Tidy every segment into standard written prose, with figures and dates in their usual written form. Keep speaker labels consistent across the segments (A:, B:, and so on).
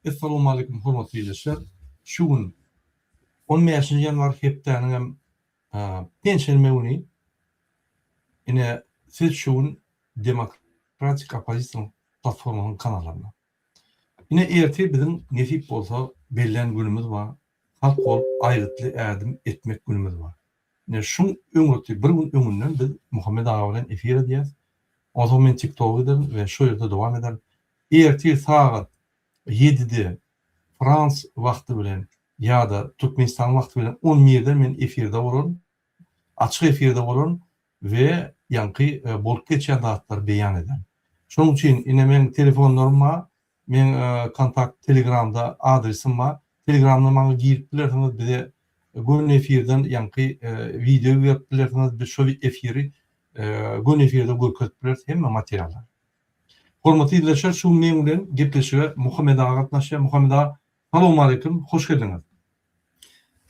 A: Assalamu alaykum hormatly izleyijiler. Şu gün 15 yanvar hepdeniň pensiýany ine siz şu gün Demokratik Opozisiýa platformasynyň kanalyna. Ine erti bizim nesip bolsa bellen günümüz var. Halk bolup aýrytly ädim etmek günümüz var. Ine şu öňürti bir gün öňünden biz Muhammed Ağa bilen efir edýäs. O men TikTok ederim we şu ýerde dowam ederim. Erti saat 7'de Frans wagty bilen ýa-da Türkmenistan wagty bilen 11'de men efirde bolarym. Açyk efirde bolarym we ýanky bolup geçen zatlar beýan ederim. Şonuň üçin ine men telefonlaryma, men kontakt Telegramda adresim bar. Telegramda maňa girip bilersiňiz, bize gün efirden ýanky video berip bilersiňiz, biz şo efiri gün efirde görkezip bilersiz hemme materiallar. Hormatly izleyijiler, şu men bilen gepleşige Muhammed Ağa gatnaşýar. Muhammed Ağa, assalamu alaykum, hoş geldiňiz.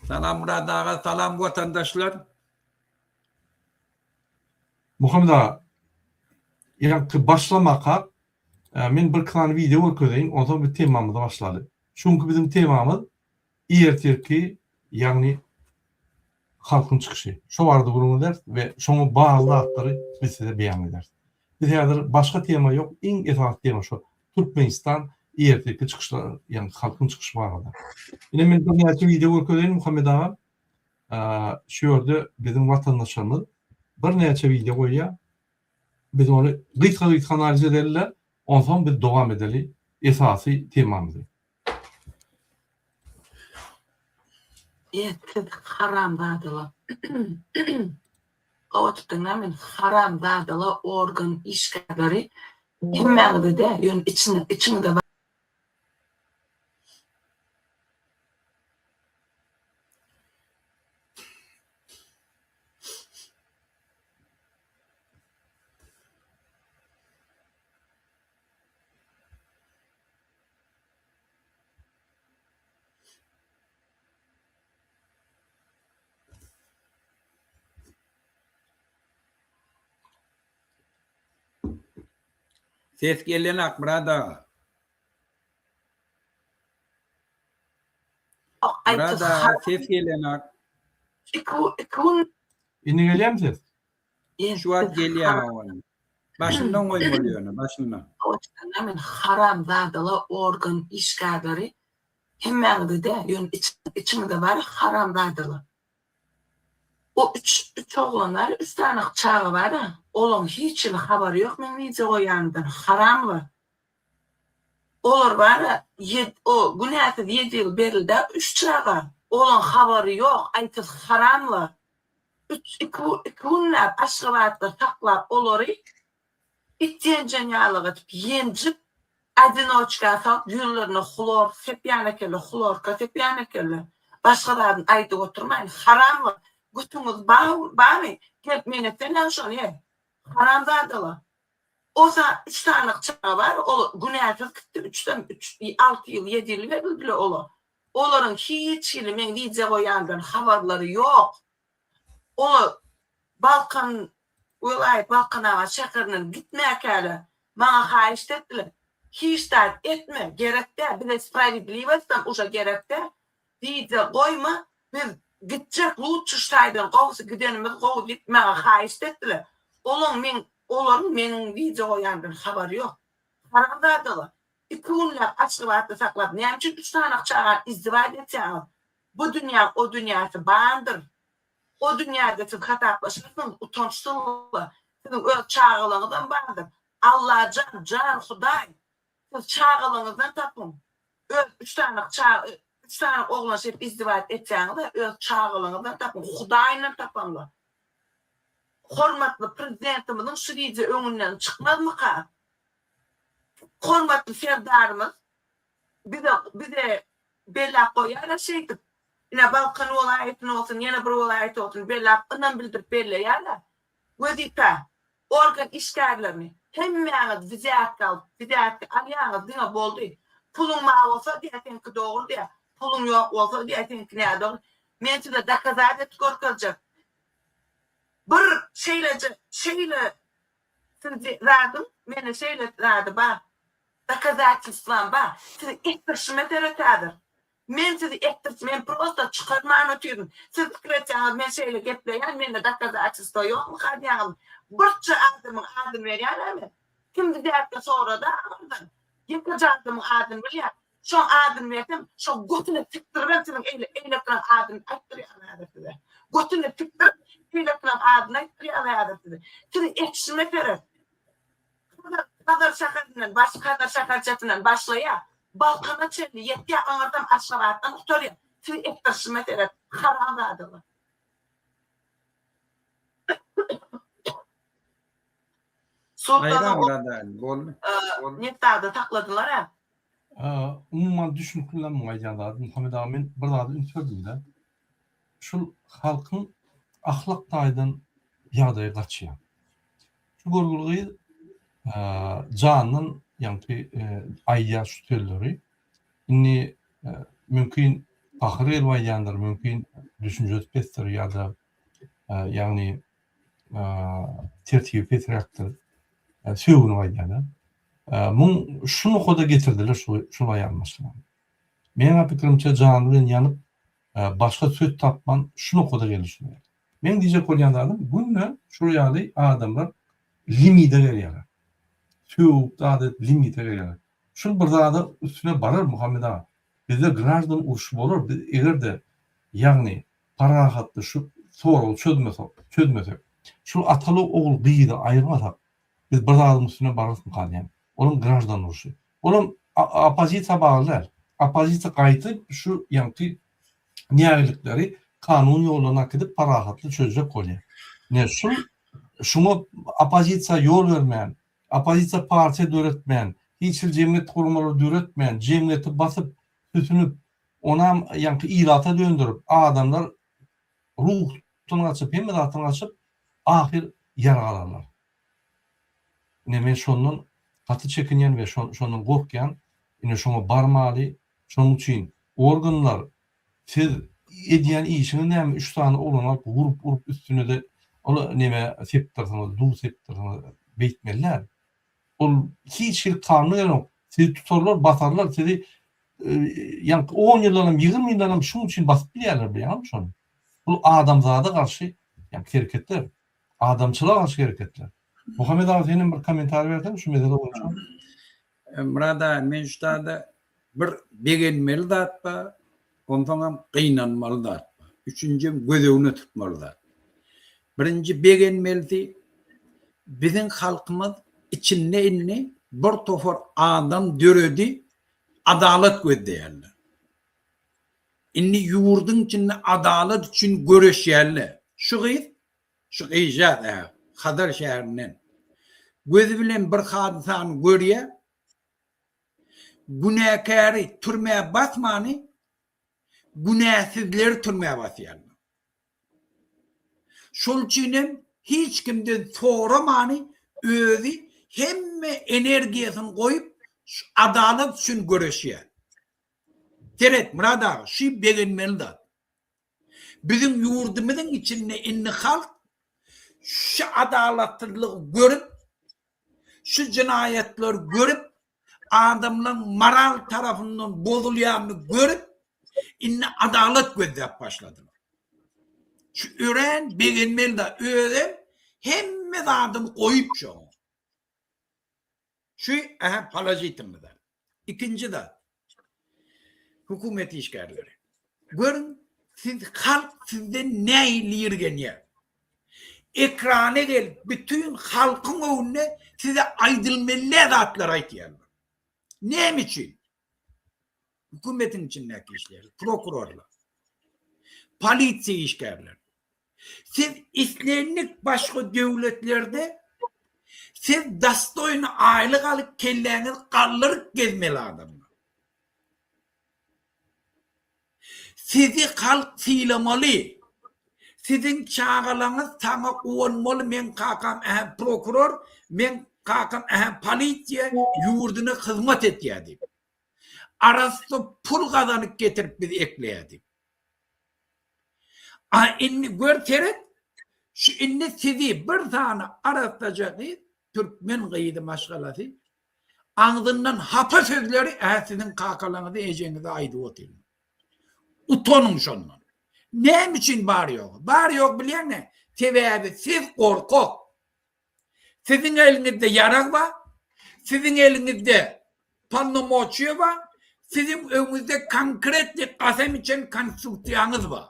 B: Salam Murad ağa, salam vatandaşlar.
A: Muhammed Ağa, ýanky başlamaka men bir klan video görkezýän, ondan bir temamyz başlady. Çünki bizim temamyz ertirki, ýagny halkyň çykyşy. Şo barada gurulmalar we şoňa bagly atlary biz size beýan ederiz. Biz häzir başga tema ýok, iň esasy tema şo. Türkmenistan ertirki çykyşlar, ýani halkyň çykyşy barada. Ine men bir näçe video görkezýän Muhammed Ağa, şu ýerde bizim watandaşlarymyz bir näçe video goýýar. Biz onu gıýta analiz ederler, ondan biz dowam edeli esasy temamyzy.
C: Haram dadyla. Gawatdyňa men haram dadyla organ işgäleri hemmäňde de ýön içinde
B: Ses gelenak Murad ağa. Murad ağa, ses gelenak.
A: Ine gelýärmi?
B: Şu an gelýär. Başyndan goýup bolýar, başyndan.
C: Gawatdyňa men haram dadyla organ işgäleri hemmäňde de ýön içinde bar haram dadyla. O üç oglanlar, 3 tane çağı var da, olan hiç haberi yok, men video goýandan haram var. Olar var, o günäse 7 ýyl berildi, 3 çağı, olan haberi yok, aýtyp haram var. 2 günler Aşgabatda taklap olary, itdiýen ýalyk etip, ýenjip, adinoçka sap, ýürlerini xlor, sepýanekeli, xlor, sepýanekeli, başgalardan aýdyp oturmaýyn, haram var. Gutunuz bari, gelip mene falan şol ye. Haram dadyla. Osa 3 tane çağı var, o günäsiz gitdi, 3'den 6 ýyl, 7 ýyl berildi ola. Olaryň hiç ýyly men video goýandan habarlary ýok. Ola Balkan vilayet Balkanawa şäheriniň gitmäkäli maňa haýyş etdiler. Hiç de etme, gerekde, bir de sprawiedliwostdan uşa gerekde. Video goýma, biz gitjek lutçu şaýdan gowsy gidenimiz gowy gitmäge haýyş etdiler. Olaryň meniň video goýandan habary ýok. Haram dadylar. 2 günler Aşgabatda saklap, näme üçin 3 tane çağa izdiwaj etýär? Bu dünýä o dünýäsi bandyr. O dünýäde siz hataplaşyrsynız, utançsyzlar. Siziň öz çağılyňyzdan bandyr. Allah can Hudaý. Siz çağılyňyzdan tapyn. Öz 3 tane çağı 3 tane oglan şep izdiwaj etýäňizde öz çağılyňyzdan tapyn, Hudaýynyň tapynlar. Hormatly prezidentimiziň şu video öňünden çykmazmyka? Hormatly serdarymyz, bize bellak goýar şeýdip. Ine Balkan welaýatyny olsun, ýene bir welaýat olsun, bellak yndan bildirip berýärler. Wezipä, organ işgärlerini hemmäňiz viziatga alýaňyz diňe boldy. Pulun ma bolsa diýeňki dogry diýär. Pulun ýok bolsa diýeňki näde? Men size dakazat etip görkezjek. Bir şeýle sizi radyň, meni şeýle rady ba. Доказательствам ba. Siz ettirşime terötadır. Men sizi ettirşim, men prosta çıkarmağını tüydüm. Siz fikretçağız, men şeyle gepleyen, men de doказательство yok mu kadıyağım? Burçça adım veriyorlar mı? Kimdi dertte sonra da ağırdan. Yıkıcı adım veriyor. Şu adım verdim, şu götünü fiktirmem sizin eylekten adım ayttırıyorlar size. Götünü fiktirmem, eylekten adım ayttırıyorlar size. Sizi ettirşime terötadır. Kadar şakarcasından başlaya balkona çelli yetti ağırdan aşağıdan tutuyor. Siz ettirşime teröt haram adılı.
B: Ayran
C: Sultan'ı
B: radal bol.
C: netta'da takladılar ha.
A: Umuman düşünkülen muayyanlar Muhammed Amin bir daha ünsördüler. Şu halkın ahlak taýdan ýagdaýy gaçýar. Şu gorgulgy janyň ýa-ni aýya sütelleri inni mümkin ahir elwaýandyr, mümkin düşünje pestir ýa-da ýagny tertip etrekdir. Söwgüni gaýýana. Mun şunu koda getirdiler şu aýanmasyna. Meňe pikirimçe jany bilen ýanyp başga söz tapman şunu koda gelişmär. Men diýjek bolýanlarym bunlar şu ýaly adamlar limite berýär. Söwgü adat limite berýär. Şol bir zada üstüne barar Muhammed ağa. Bizde grajdan uruşy bolar. Egerde ýagny parahatly şu sorul çözmesek. Şu ataly ogul gyýdy aýyrmasak biz bir zadym üstüne barasyn kalýan. Onun grajdan uruşy. Onun opozisiýa baglar. Opozisiýa gaýtyp şu ýa-ni nägelikleri kanun ýoluna gidip parahatly çözjek bolýar. Ne şuna opozisiýa ýol bermän, opozisiýa partiýa döretmän, hiç bir cemiyet kurumları döretmän, cemiyeti basıp tütünüp onam ýa-ni ilata döndürüp adamlar ruhtuny açyp hem zatyn açyp ahir ýaragalarlar. Men şondan gaty çekinýän we şondan gorkýan, ine şoňa barmaly, şonuň üçin organlar siz edýän işini näme 3 tane olanyp gurup üstüne de ola näme septirsiňiz, du septirsiňiz beýtmeler. Ol hiç bir kanun ýok. Sizi tutarlar, batarlar, sizi ýa-ni 10 ýyllarym, 20 ýyllarym şuň üçin basyp bilýärler bilýärmi şonu? Bu adamzada karşı ýa-ni hereketler, adamçylyğa karşı hereketler. Muhammed ağa senin bir komentar berdiň şu mesele boýunça.
B: Murada men şurada bir begenmeli zatpa, ondan gynanmaly zatpa. Üçüncü gözegini tutmaly zat. Birinci begenmeldi bizim halkymyz içinde inni bir tofar adam döredi adalet gözleýärler. Inni ýurdun içinde adalet üçin göreşýärler. Şu gyýjat Hadar şäherinden gözü bilen bir hadisany görýär. Günäkäri türmäge basmany, günäsizleri türmäge basýarlar. Şol üçin hiç kimden soramany özü hemme energiýasyny goýup adalet üçin göreşýär. Teret Murada şu begenmeli da. Bizim ýurdumyzyň içinde inni halk şu adaletlilik görüp, şu cinayetler görüp, adamların moral tarafından bozulýanyny görüp, inni adalet gözläp başladylar. Şu ören begenmeli da ören hemme adam goýup şu. Şu parazitim da. İkinci de hükümet işgärleri. Görün siz halk sizden näýilirgen ýa. Ekrana gel bütün halkın önüne size aydılmalı zatlar aýtýarlar. Näme üçin? Hükümetin içindeki işler, prokurorlar, polisiýa işgärleri. Siz islenlik başka devletlerde siz dastoyny aýlyk alyp kelläňiz gallyryk gezmeli adamlar. Sizi halk siylamaly. Sizin çağalaňyz taňa uwanmaly, men kakam prokuror, men kakam polisiýa ýurduny hyzmat etýärdi. Arasynda pul gazanyp getirip biz ekleýärdi. Inni görterek şu inni sizi bir tane arastajaky Türkmen gyýdy maşgalasy ağzından hapa sözleri sizin kakalarınızı ejenize aydı otelin. Utanın şondan. Ne için bağırıyor? Bağırıyor biliyor musun? Sebebi siz korkak. Sizin elinizde yarak var. Sizin elinizde panlomoçya var. Sizin önünüzde konkret bir kasem için konstrüksiyonunuz var.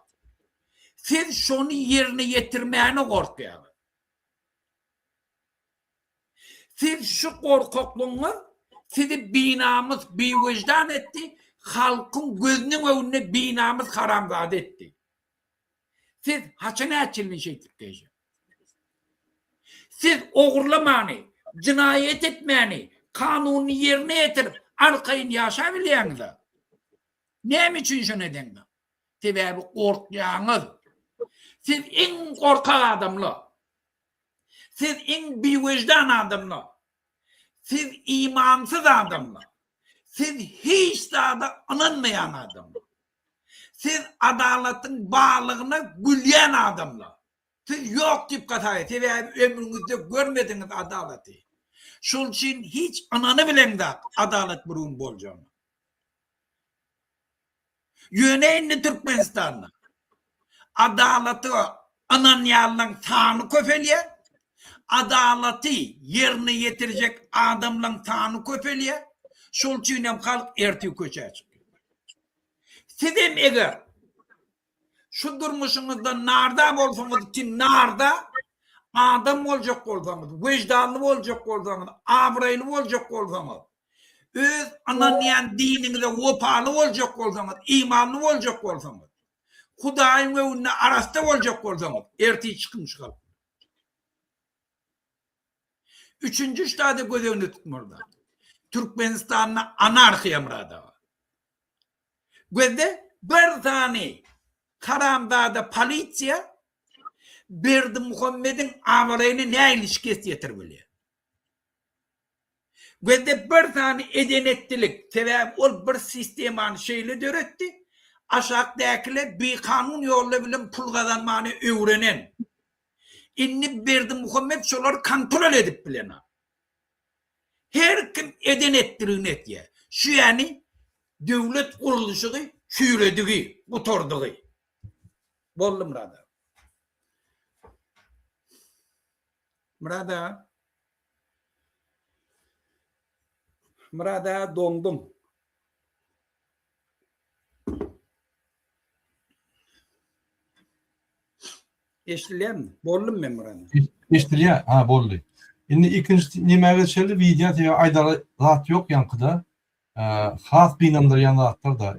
B: Siz şunu yerine getirmeyene korkuyorsunuz. Siz şu korkaklığınız sizi binamız bir vicdan etti. Halkın gözünün önüne binamız haramzade etti. Siz haçına açılmış ettik. Siz oğurlamanı, cinayet etmeni, kanunu yerine getirip arkayın yaşayabileceğiniz. Ne için şu nedenle? Sebebi korkuyorsunuz. Siz en korkak adamlar. Siz en bir vicdan adamlar. Siz imansız adamlar. Siz hiç daha anılmayan adamlar. Siz adaletin bağlılığına güleyen adamlar. Siz yok deyip katayı. Siz ömrünüzde görmediniz adaleti. Şunun için hiç ananı bilen de adalet burun bolacağını. Yöneyin Türkmenistan'da. Adaleti ananyalan tanı köfeliye. Adaleti yerine getirecek adamla tanı köfeliye. Şunun için halk erti köşeye çıkıyor. Sizin eğer şu durmuşunuzda narda olsanız ki narda adam olacak olsanız, vicdanlı olacak olsanız, avraylı olacak olsanız, öz ananlayan dininize vefalı olacak olsanız, imanlı olacak olsanız, Hudayın önüne arasta olacak olsanız, erteği çıkmış kalın. Üçüncü ştada göz önüne tutmurda. Türkmenistan'la anarxiya murada var. Gözde bir tane Karamdağ'da polisiya Berdi Muhammed'in avrayını ne ilişkisi getirmeli? Gözde bir tane edenetlilik sebep ol bir sistemanı şeyle döretti. Aşağıdakiler bir kanun yolla bilen pul kazanmanı öğrenen. İnni Berdi Muhammed şoları kontrol edip bilene. Her kim edenetliğini etiye. Şu yani devlet kuruluşu şüyrediği, bu torduğu. Bollum Murada. Murada dondum. Eşliyen mi? Bollum ben Murada.
A: Eştiriyor. Ha boldu. Şimdi ikinci nimeye geçerli video diye aydalat yok yankıda. Has binamdır yandalatlar da.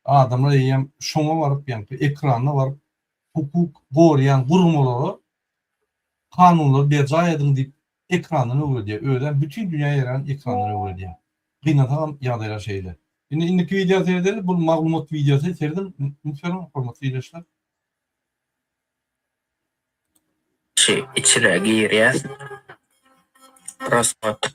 A: Adamlar yiyem şoma varıp yankı ekranına varıp hukuk koruyan kurumları kanunları beca edin deyip ekranını öyle diye. Öyle bütün dünyaya yarayan ekranını öyle diye. Binatan yadayla şeyle. Şimdi indiki video seyredelim. Bu maglumat videosu seyredelim. Lütfen hormatlı iyileşler.
D: İçine giriyor. Rasmat.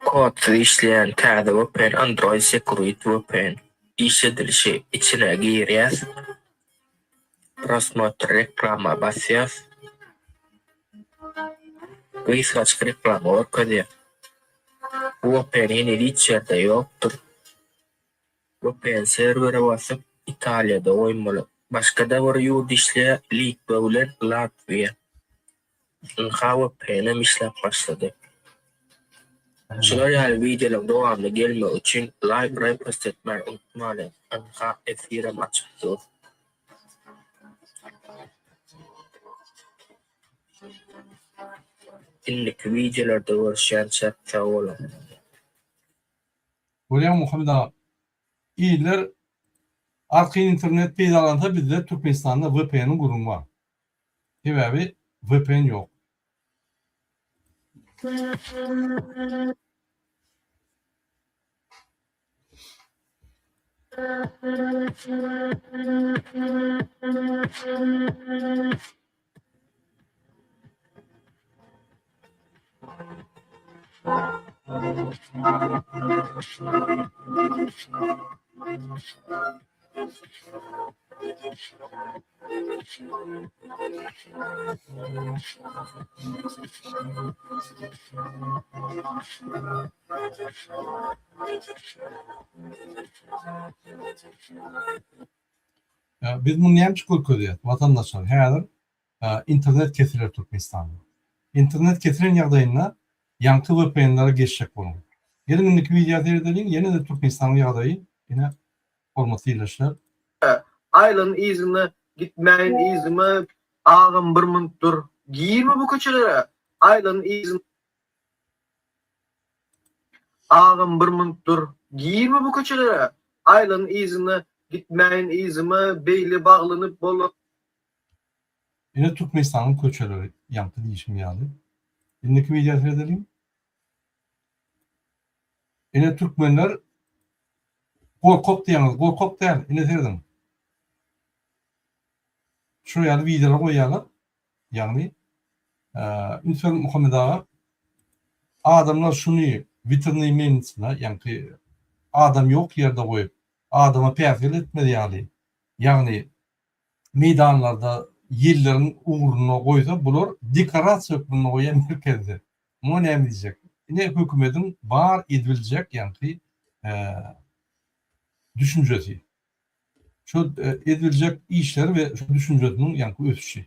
D: Kod işleyen tadı open Android security open. İşledilişi içine giriyor. Rasmat reklama basıyor. Kıysaç reklama okuyor. Open yeni içeride yoktur. Open server'e basıp İtalya'da oymalı. Başka da bir yurt işleyen Litva ulen Latvia. Hava penem işlem başladı. Tutorial videoların devamlı gelme için like ve post etmeyi unutmayın. Anka efire açıktır. İndiki videolarda görüşen çatça olun.
A: Buraya Muhammed Ağa. İyiler arkayın internet peydalanta bizde Türkmenistan'da VPN'in kurumu var. Sebebi VPN yok. Biz bunu näme üçin görýär? Vatandaşlar häzir internet kesiler Türkmenistan'da. İnternet kesilen ýagdaýynda ýanky VPN-lara geçecek bolun. Gelindiki video seyredelim, yine de Türkmenistan'ın ýagdaýy yine olması iyileşler.
E: Aylın izini, gitmeyin izimi, ağın bir mıntır. Giyirme bu köçelere. Aylın izini, ağın bir mıntır. Giyirme bu köçelere. Aylın izini, gitmeyin izimi, beyli bağlanıp bolu.
A: Yine Türkmenistan'ın köçeleri yankı değişim ýaly. Gelindiki video seyredelim. Yine Türkmenler Gorkok diýeniz, gorkok däl, ine seyredin. Şu ýaly videolar goýýarlar. Ýagny Ünsür Muhammed ağa adamlar şunu vitrini menitsine, ýani adam ýok ýerde goýup adama päsel etmedi ýaly. Ýagny meydanlarda ýerlerin uğruna goýsa bular dekorasiýa ökmüne goýan merkezde. Bu näme diýjek? Ine hökümetin bar ediljek ýani düşüncesi. Şu edilecek işler ve şu düşüncenin yankı ötüşü.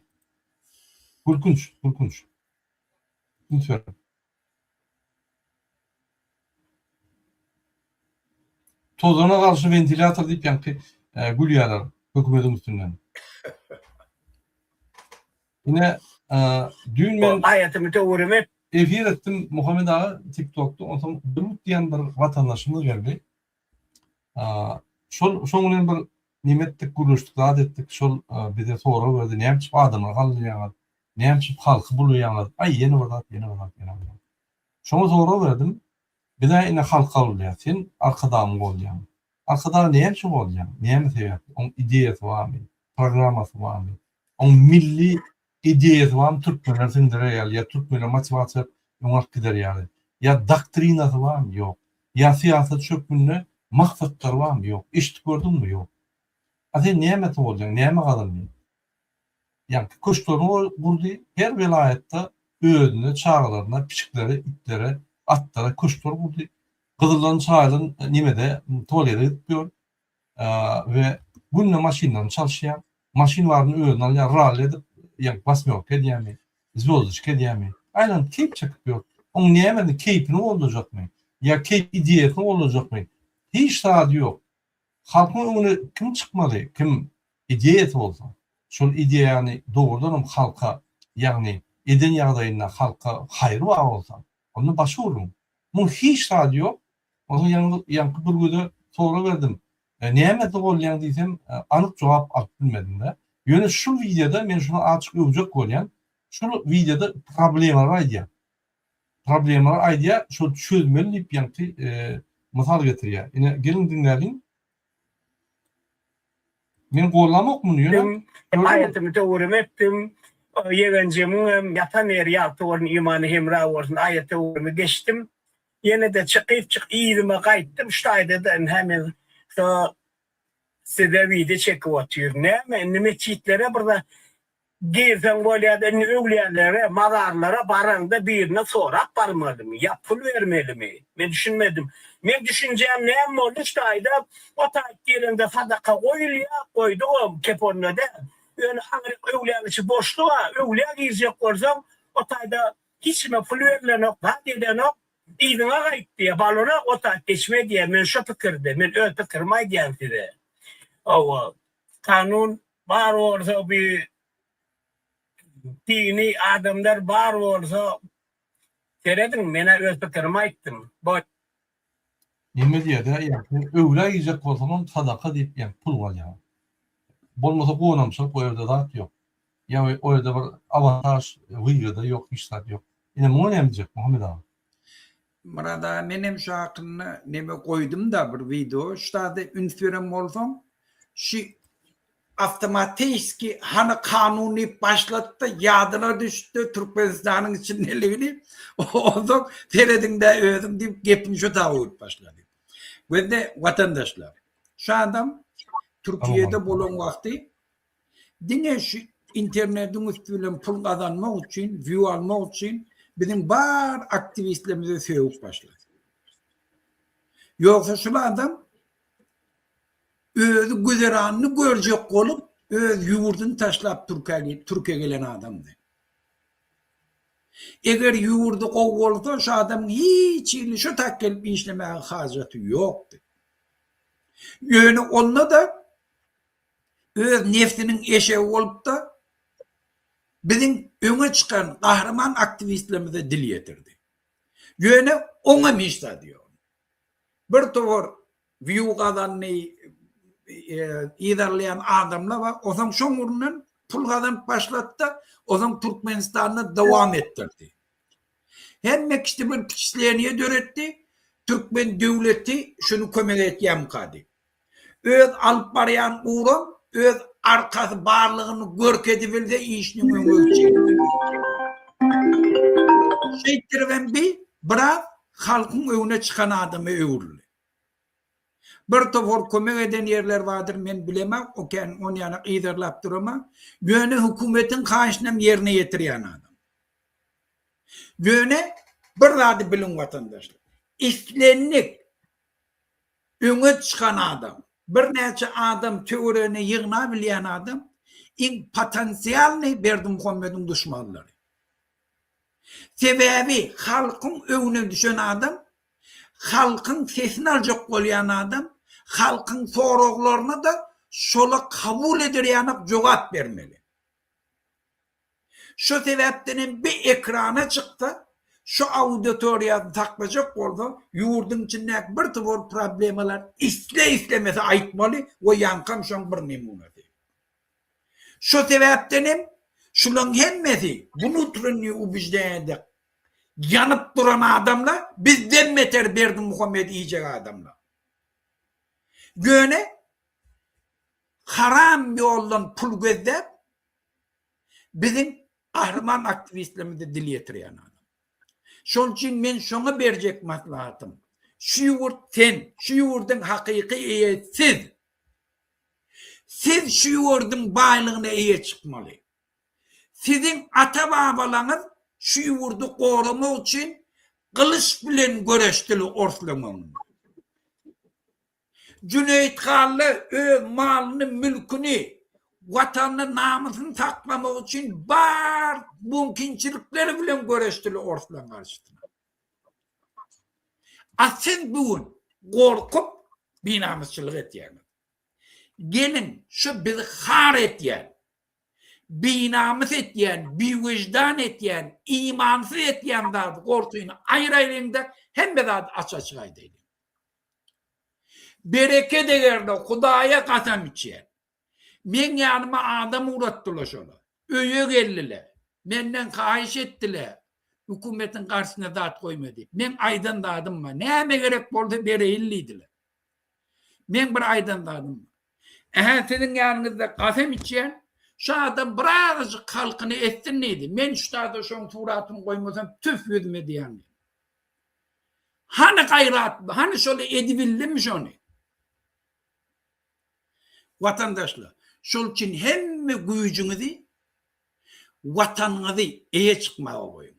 A: Korkunç. Lütfen. Tozuna karşı ventilatör deyip yankı gülüyorlar hükümetin üstünden. Yine dün ben
E: Hayatımı teorim et.
A: efir ettim Muhammed Ağa TikTok'ta. Ondan Durmut diyen bir vatandaşımız geldi. Şoňuň bir nimetlik guruşdyk, zat etdik, şol bize soru berdi. Näme çyp adamlar galýar, näme çyp halky bulýar. Ay ýene bir. Şoňa soru berdim. Bir de ine halka bolýar. Sen arkadaşym bolýar. Arkadaş näme çyp bolýar? Näme sebäp? Oň ideýasy barmy? Programmasy barmy? Oň milli ideýasy barmy? Türkmenler sindirýär, ýa Türkmenler motivasiýa ýoňak giderýär. Ýa doktrinasy barmy? Ýok. Ýa siýasat çökmünde maksatlar barmy? Ýok. İşit gördünmi? Ýok. Ate näme bolýar? Näme galandy? Ýani köşklerini gurdy. Her vilayetde özüne, çağlarına, piçiklere, itlere, atlara köşkler gurdy. Kızılan çağırın nimede tuvalete gitmiyor. Ve bununla maşinle çalışıyor. Maşin varını özüne alıyor, rally edip basmıyor kediyemi, zozluç kediyemi. Aynen keyif çakıyor. Onun näme keyfini olacak mı? Ya keyif ideyasını olacak mı? Hiç tadı yok. Halkın onu kim çıkmalı? Kim ideyası olsa. Şol ideya yani doğrudan halka yani eden ýagdaýynda halka hayır var olsa. Onu başvurun. Bu hiç tadı yok. Onu yankı bir güde soru verdim. Näme bolýan diýsem anyk jogap alyp bilmedim de. Ýöne şu videoda men şunu açyk öwjek bolýan. Şu videoda problemler aýdýar. Problemler aýdýar, şu çözmeli diýip ýani misal getirýär. Ine gelin dinlärin. Men gollamakmyn ýöne.
E: Hayatımı teorim ettim. Yegencemi yatan yer ýaltyň imanı hemra bolsun aýat teorimi geçtim. Yine de çık iyilime gaýtdym. Şu aýda hemen şu size video çekip otyr. Näme çitlere burada gezen bolýar, öwliýärlere, mazarlara baranda birine sorap barmalymy? Ya pul vermelimi? Men düşünmedim. Men düşünjem näme boldy? Şu aýda o taýt yerinde sadaka goýulýar, goýdum keponda. Yani öwliýär boşluğa, öwliýär girecek bolsam o taýda hiçme pul verilenok, badilenok, İzine gaýtdy, balona o taýt geçme diýär. Men şu pikirde, men öz pikirimi aýdýan size. Kanun bar bolsa bir dini adamlar bar bolsa seredin mene öz pikirimi aýtdym. Bu
A: Näme diýär? Ýani öwle girecek bolsam sadaka diýip ýani pul bolýar. Bolmasa gonamsa bu ýerde zat ýok. Ýa o ýerde bir avantaj, wyýda ýok, hiç zat ýok. Ine bu näme diýecek Muhammed ağa?
B: Burada menem şu hakkında neme koydum da bir video. Şurada ünfürüm olsam şu avtomatiski hani kanuni başlattı yadına düştü Türkmenistan'ın içindeliğini o zaman teredinde ödüm deyip gepini şu tavuk başladı. Ve de vatandaşlar şu adam Türkiye'de bulun vakti dine şu internetin üstüyle pul kazanmak için, view almak için bizim bar aktivistlerimize sevip başladı. Yoksa şu adam özü güzeranını görecek olup öz yurdunu taşlap Türkiye gelen adamdı. Eğer yurdu kovuldu şu adam hiç şu tak gelip işlemeye haceti yoktu. Yani onunla da öz nefsinin eşeği olup da bizim öne çıkan kahraman aktivistlerimize dil getirdi. Yani ona mişta diyor. Bir tavır viyuqadanını ilerleyen adamla var. O zaman şoňurundan pulgadan başlattı. O zaman Türkmenistan'ı devam ettirdi. Hem işte bir kişilerini döretti. Türkmen devleti şunu kömek etken kadı. Öz alıp barayan uğram, öz arkası barlığını görkedi bildi, işini ölçeğini. Şeytirven bırak halkın önüne çıkan adamı öğürlü. Bir tavır kömek eden yerler vardır, men bilemem, onu yana iderlap durma. Yöne hükümetin karşısına yerine getiriyen adam. Yöne bir adı bilin vatandaşlar. İstlenlik öne çıkan adam, bir neçe adam teorine yığınabilen adam, in potansiyelini verdi Muhammed'in düşmanları. Sebebi halkın önüne düşen adam, halkın sesini alacak olayan adam, halkın sorularını da şola kabul ediyoryanıp cevap vermeli. Şu sebepten bir ekrana çıktı, şu auditoriya takılacak oldu, yurdun içinde bir tavır problemler istemese aytmalı ve yankam şun bir nemunası. Şu sebepten şunun hemmesi bunu türünü ubijde yanıp duran adamla bizden beter berdi Muhammed yiyecek adamla. Göne haram yoldan pul gözlep bizim kahraman aktivistlerimize dil getiriyen adam. Şol için men şonu verecek maslahatım. Şu yurt sen, şu yurdun hakiki siz. Siz şu yurdun baylığına iyi çıkmalı. Sizin ata babalarınız şu yurdu korumak için kılıç bilen göreştili orslamanın. Cüneyt Kallı öz malını, mülkünü, vatanını, namusunu saklamak için bar mümkünçilikleri bilen göreştili orslaman karşısına. Siz bugün korkup binamusçılık etiyeniz. Gelin şu bizi har etiyen, binamus etiyen, bir vicdan etiyen, imansız etiyen da korkuyunu ayrı hem de açık aydaydı. Bereket ederdi, Hudaya kasam içiyen. Men yanıma adam uğrattılar şöyle. Öye geldiler. Menden kahiş ettiler. Hükümetin karşısına dağıt koymadı. Men aydan dağıdım mı? Neyime gerek oldu beri illiydiler. Men bir aydan dağıdım mı? Sizin yanınızda kasam içiyen, şu adam birazcık halkını ettin neydi? Men üstada şun suratını koymasam tüf yüzüme diyen. Hani gayrat, hani şöyle edibildim mi şunu? Vatandaşlar, şol için hem gücünüzü, vatanınızı iyi çıkmaya koyun.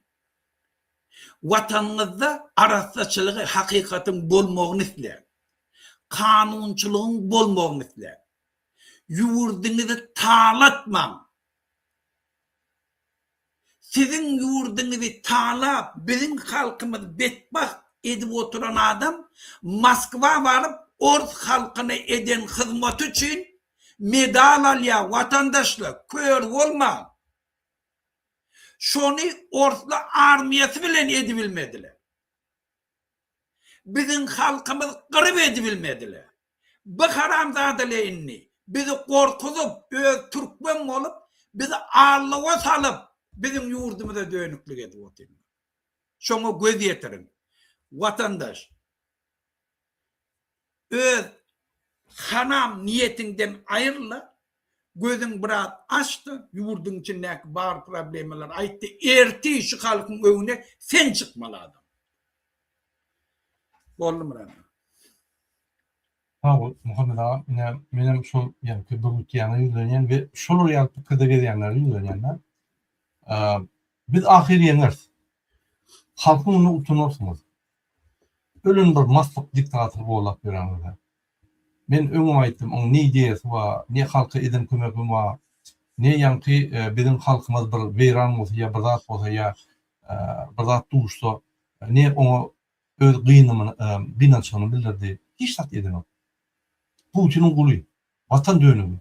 B: Vatanınızda arasçılığı hakikatin bolmağını ister. Kanunçuluğun bolmağını ister. Yurdunuzu tağlatmam. Sizin yurdunuzu tağlap, bizim halkımız betbak edip oturan adam, Moskva varıp, Ors halkına eden hizmet için medal alya vatandaşlık kör olma. Şunu Orslu armiyası bilen edibilmediler. Bizim halkımız kırıp edibilmediler. Bu haramzadelerini bizi korkutup, Türkmen olup, bizi ağırlığa salıp, bizim yurdumuza dönüklük edip oturuyor. Şunu göz yetirin. Vatandaş, öz hanam niyetinden ayrıla, gözün biraz açtı, yurdun içindeki bar problemler ayıttı, erti şu halkın önüne sen çıkmalı adam. Oldu mu lan?
A: Tamam, Muhammed ağa, benim şol, yani köbürlük yana yüzlenen ve şol yapıp kıda gelenler yüzlenenler, biz ahir yeneriz. halkın onu utanırsınız. Ölün bir maslık diktatör bolap berenler. Men öňüm aýtdym, oň ne ideyesi var, ne halka edin kömegi var, ne ýanky bizim halkymyz bir weýran bolsa ýa bir zat bolsa ýa bir zat duşsa, ne oňa öz gynançygyny bildirdi. Hiç zat edin. Putinin guly, watan dönümi.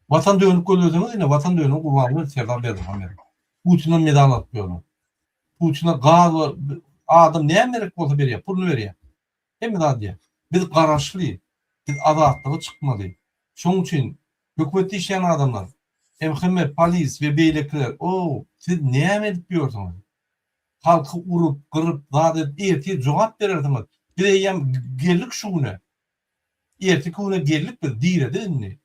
A: Watan dönüp gölüdüňiz ine watan dönüp gurbanly serdar berdim Amerika. Putin'e medal atýarlar. Putin'e gaz adam näme gerek bolsa berýär, pulny berýär. Hem de diye. Biz garaşly, biz azatlygy çykmaly. Şoň üçin hökümetde işleyen adamlar, MHM, polis ve beýlekler, siz näme edip ýörsiňiz? Halky urup, gyryp, zat edip, erti jogap bererdiňiz. Bileýem gellik şuňa. Erti güne gellik biz diýredi inni.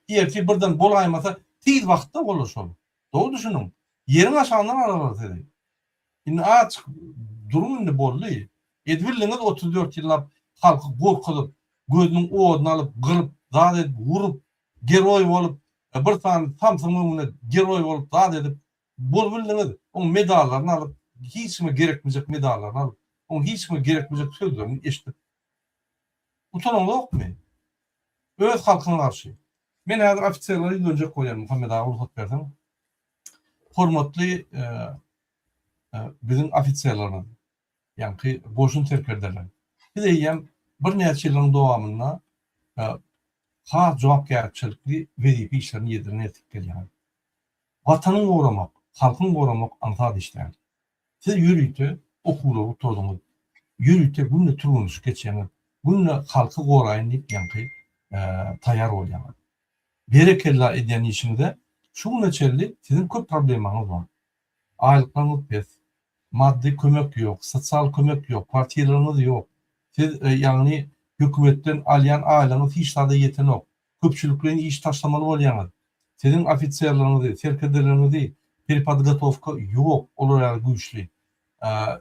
A: Erti birden bolaýmasa, tiz wagtda bolar şol. Doğru düşünün. Yerin aşağından aralar dedi. Şimdi açık durum ne bolly. Edwilliňiz 34 ýyllap halky gorkudyp, gözüniň owadyny alyp, gyryp, zat edip, vurup, geroy bolup, bir tane Samsun'un geroy bolup zat edip, bolbildiňiz, oň medallaryny alyp, hiç mi gerekmeyecek medallaryny alyp, oň hiç mi gerekmeyecek sözlerini eşitip. Utanmaly okmy? Öz halkyna garşy. Men häzir ofisiýerlere ýönje goýarym, Muhammed ağa ruhsat berdiň. Hormatly bizim ofisiýerlerimiz, ýani boşun terkerderler. Biz eýem bir näçe ýylyň dowamynda has jogapkärçilikli wezife işlerini ýerine ýetip gelýär. Watanyň goramak, halkyň goramak ansat işler. Siz ýürüýte, okuwlary tozuňyz, ýürüýte günne turmuş geçýäňiz, günne halky goraýyn diýip ýanky taýýar bolýar. Berekella edýän işinde şu näçeli sizin köp problemaňyz bar. Aýlyklaryňyz pes, maddi kömek ýok, sosial kömek ýok, partiýalaryňyz ýok. Siz ýagny hökümetden alýan aýlaňyz hiç zada ýetenok. Köpçüliklerini iş taşlamaly bolýaňyz. Sizin ofisiýerleriňiz, serkedeleriniz, perpodgotowka ýok, olar güýçli.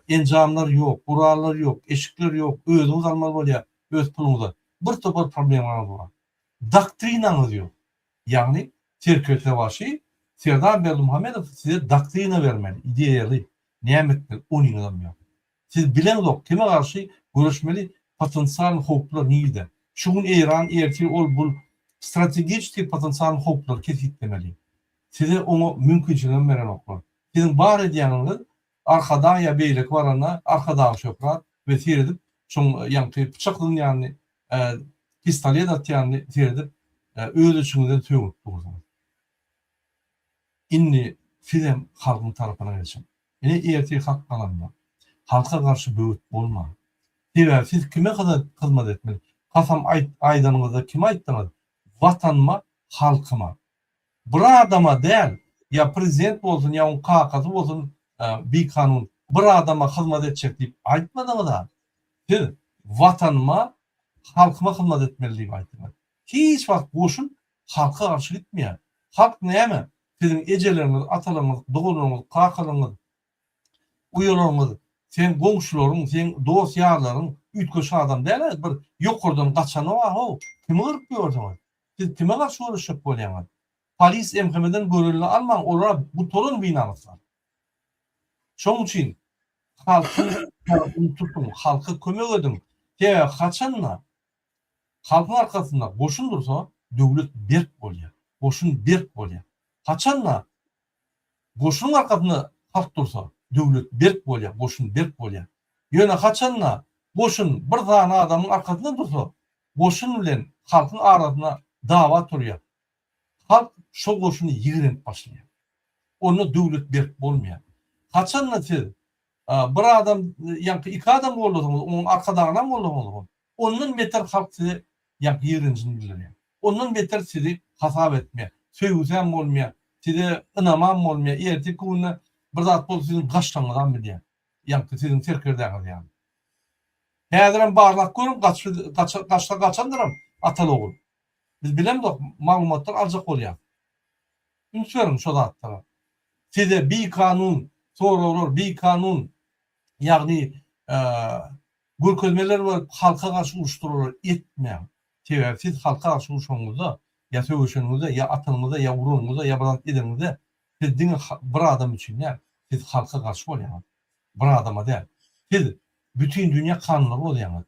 A: Enjamlar ýok, gurallar ýok, eşikler ýok, özüňiz almaly bolýar, öz puluňyzda. Bir topar problemaňyz bar. Doktrinaňyz ýok. Ýagny terköte başy Serdar Berdimuhammedow size doktrina bermeli, ideýaly, nämetler onu ýok. Siz bilen kime garşy görüşmeli potensial howplar nirde? Şuň Eýran erti ol bu strategik potensial howplar kesitlemeli. Size onu mümkinçiligini beren oklar. Sizin bar edýäňiz arkadan ya beýlek barana, arkadan şöprat ve siredip şoň ýanky pyçaklyň ýany pistolet atýany siredip öz üçüňizden töwüp durýar. Inni film halkyň tarapyna geçin. Ene erti hak kalanma. Halka garşy böwüt bolma. Diýär, siz kime kadar hyzmat etmeli? Kasam aýdanyňyzda kime aýtdyňyz? Watanma, halkyma. Bir adama däl, ya prezident bolsun, ya on kakasy bolsun, bir kanun, bir adama hyzmat etjek diýip aýtmadyňyz da. Siz watanma, halkyma hyzmat etmeli diýip aýtdyňyz. Hiç wagt boşun halka garşy gitmeýär. Halk näme? Sizin ejeleriniz, atalaryňyz, dogularyňyz, kakalaryňyz, uýalaryňyz, sen goňşularyň, sen dost ýarlaryň ütköşe adam däl, bir ýokurdan gaçany bar, kime gyryp ýördiňiz? Siz kime garşy görüşip bolýaňyz? Polis MHM'den görüldü almaň, olar bu tolun binanyslar. Şoň üçin halkyň tarapyny tutun, halka kömek edin. Haçanla halkyň arkasynda boşun dursa, döwlet berk bolýar. Boşun berk bolýar. Haçanla boşun arkasynda halk dursa, döwlet berk bolýar, boşun berk bolýar. Ýöne haçanla boşun bir tane adamyň arkasynda dursa, boşun bilen halkyň arasyna dawa turýar. Halk şo boşuny ýigrenip başlaýar. Onu döwlet berk bolmaýar. Haçanla siz bir adam, ýa-ni iki adam bolýarsyňyz, onuň arkadagyna bolýarsyňyz, ondan beter halk sizi ýigrenjini bilýär. Ondan beter sizi hasap etmeýär. Söýgüsem bolmaýar, size ynamam bolmaýar, erti günü bir zat bol sizin gaçlaňyzdan bilýär. Ýa-ni sizin serkerdeňiz ýa-ni. Häziren barlak görüp gaçandyram atal ogul. Biz bilemdik maglumatlar aljak bolýar. Ünsürim şo zatlara. Size bir kanun sorulur, bir kanun ýagny görkezmeler var, halka garşy uruşturulur, etmeýär. Sebäbi siz halka garşy uruşmaňyzda, ya söýüşüňizde, ya atanyňyzda, ya uruňyzda, ya balat edeniňizde siz diňe bir adam üçin ýa, siz halka garşy bolýar. bir adama değil. Siz bütün dünya kanunları oluyor.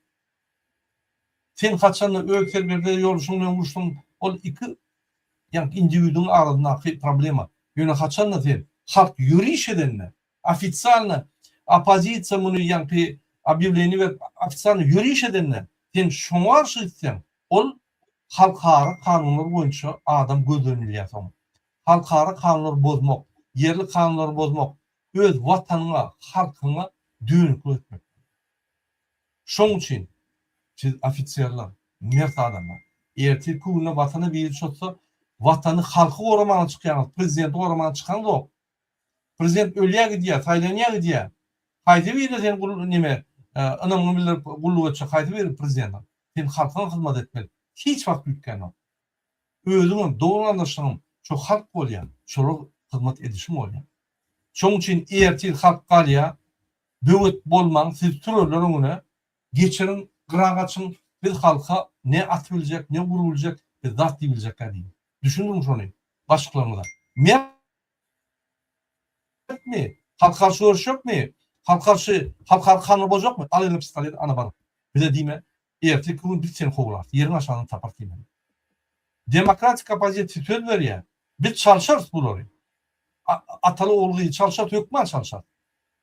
A: Sen kaçanla ölçülerde yoluşun vuruşun ol iki yani individun arasındaki problema. Yöne kaçanla sen halk yürüyüş edenle, ofitsialne, opozitsiya bunu yani объявление ve ofitsialne yürüyüş edenle sen şuna karşı etsen ol halkara kanunlar boyunca adam gözünü yapamaz. Halkara kanunları bozmak, yerli kanunları bozmak, öz vatanına, halkına düğünlük etmek. Şunun için siz ofisiyerler, mert adamlar, erti kuyuna vatanı bir çotsa, vatanı halkı koramana çıkan, prezident koramana çıkan da o. Prezident ölüye gidiyor, Tayland'a gidiyor. Haydi verir sen nime, anamın bilir kulluğu etçe, haydi verir prezident'e. Sen halkına hizmet etmeli. Hiç vakit yükken o. Özümün, doğru anlaşılığım, çok halk oluyor, çok hizmet edişim oluyor. Şunun için erti halk kalıyor, büyük bolman, siz türlülerine geçirin, kırağaçın bir halka ne atabilecek, ne vurulacak, ve zat diyebilecekler değil. Düşündün mü şunu? Başlıklarını da. Mert mi? Halk karşı görüş yok mu? Halk karşı kanunu bozuk mu? Al eline pistolet, ana bana. Bir de diyeyim, erteki gün bir seni kovular. Yerin aşağıdan tapar diyeyim. Demokratik kapasite söz ver ya. Biz çalışırız bu orayı. Atalı olguyu çalışır, yok mu çalışır?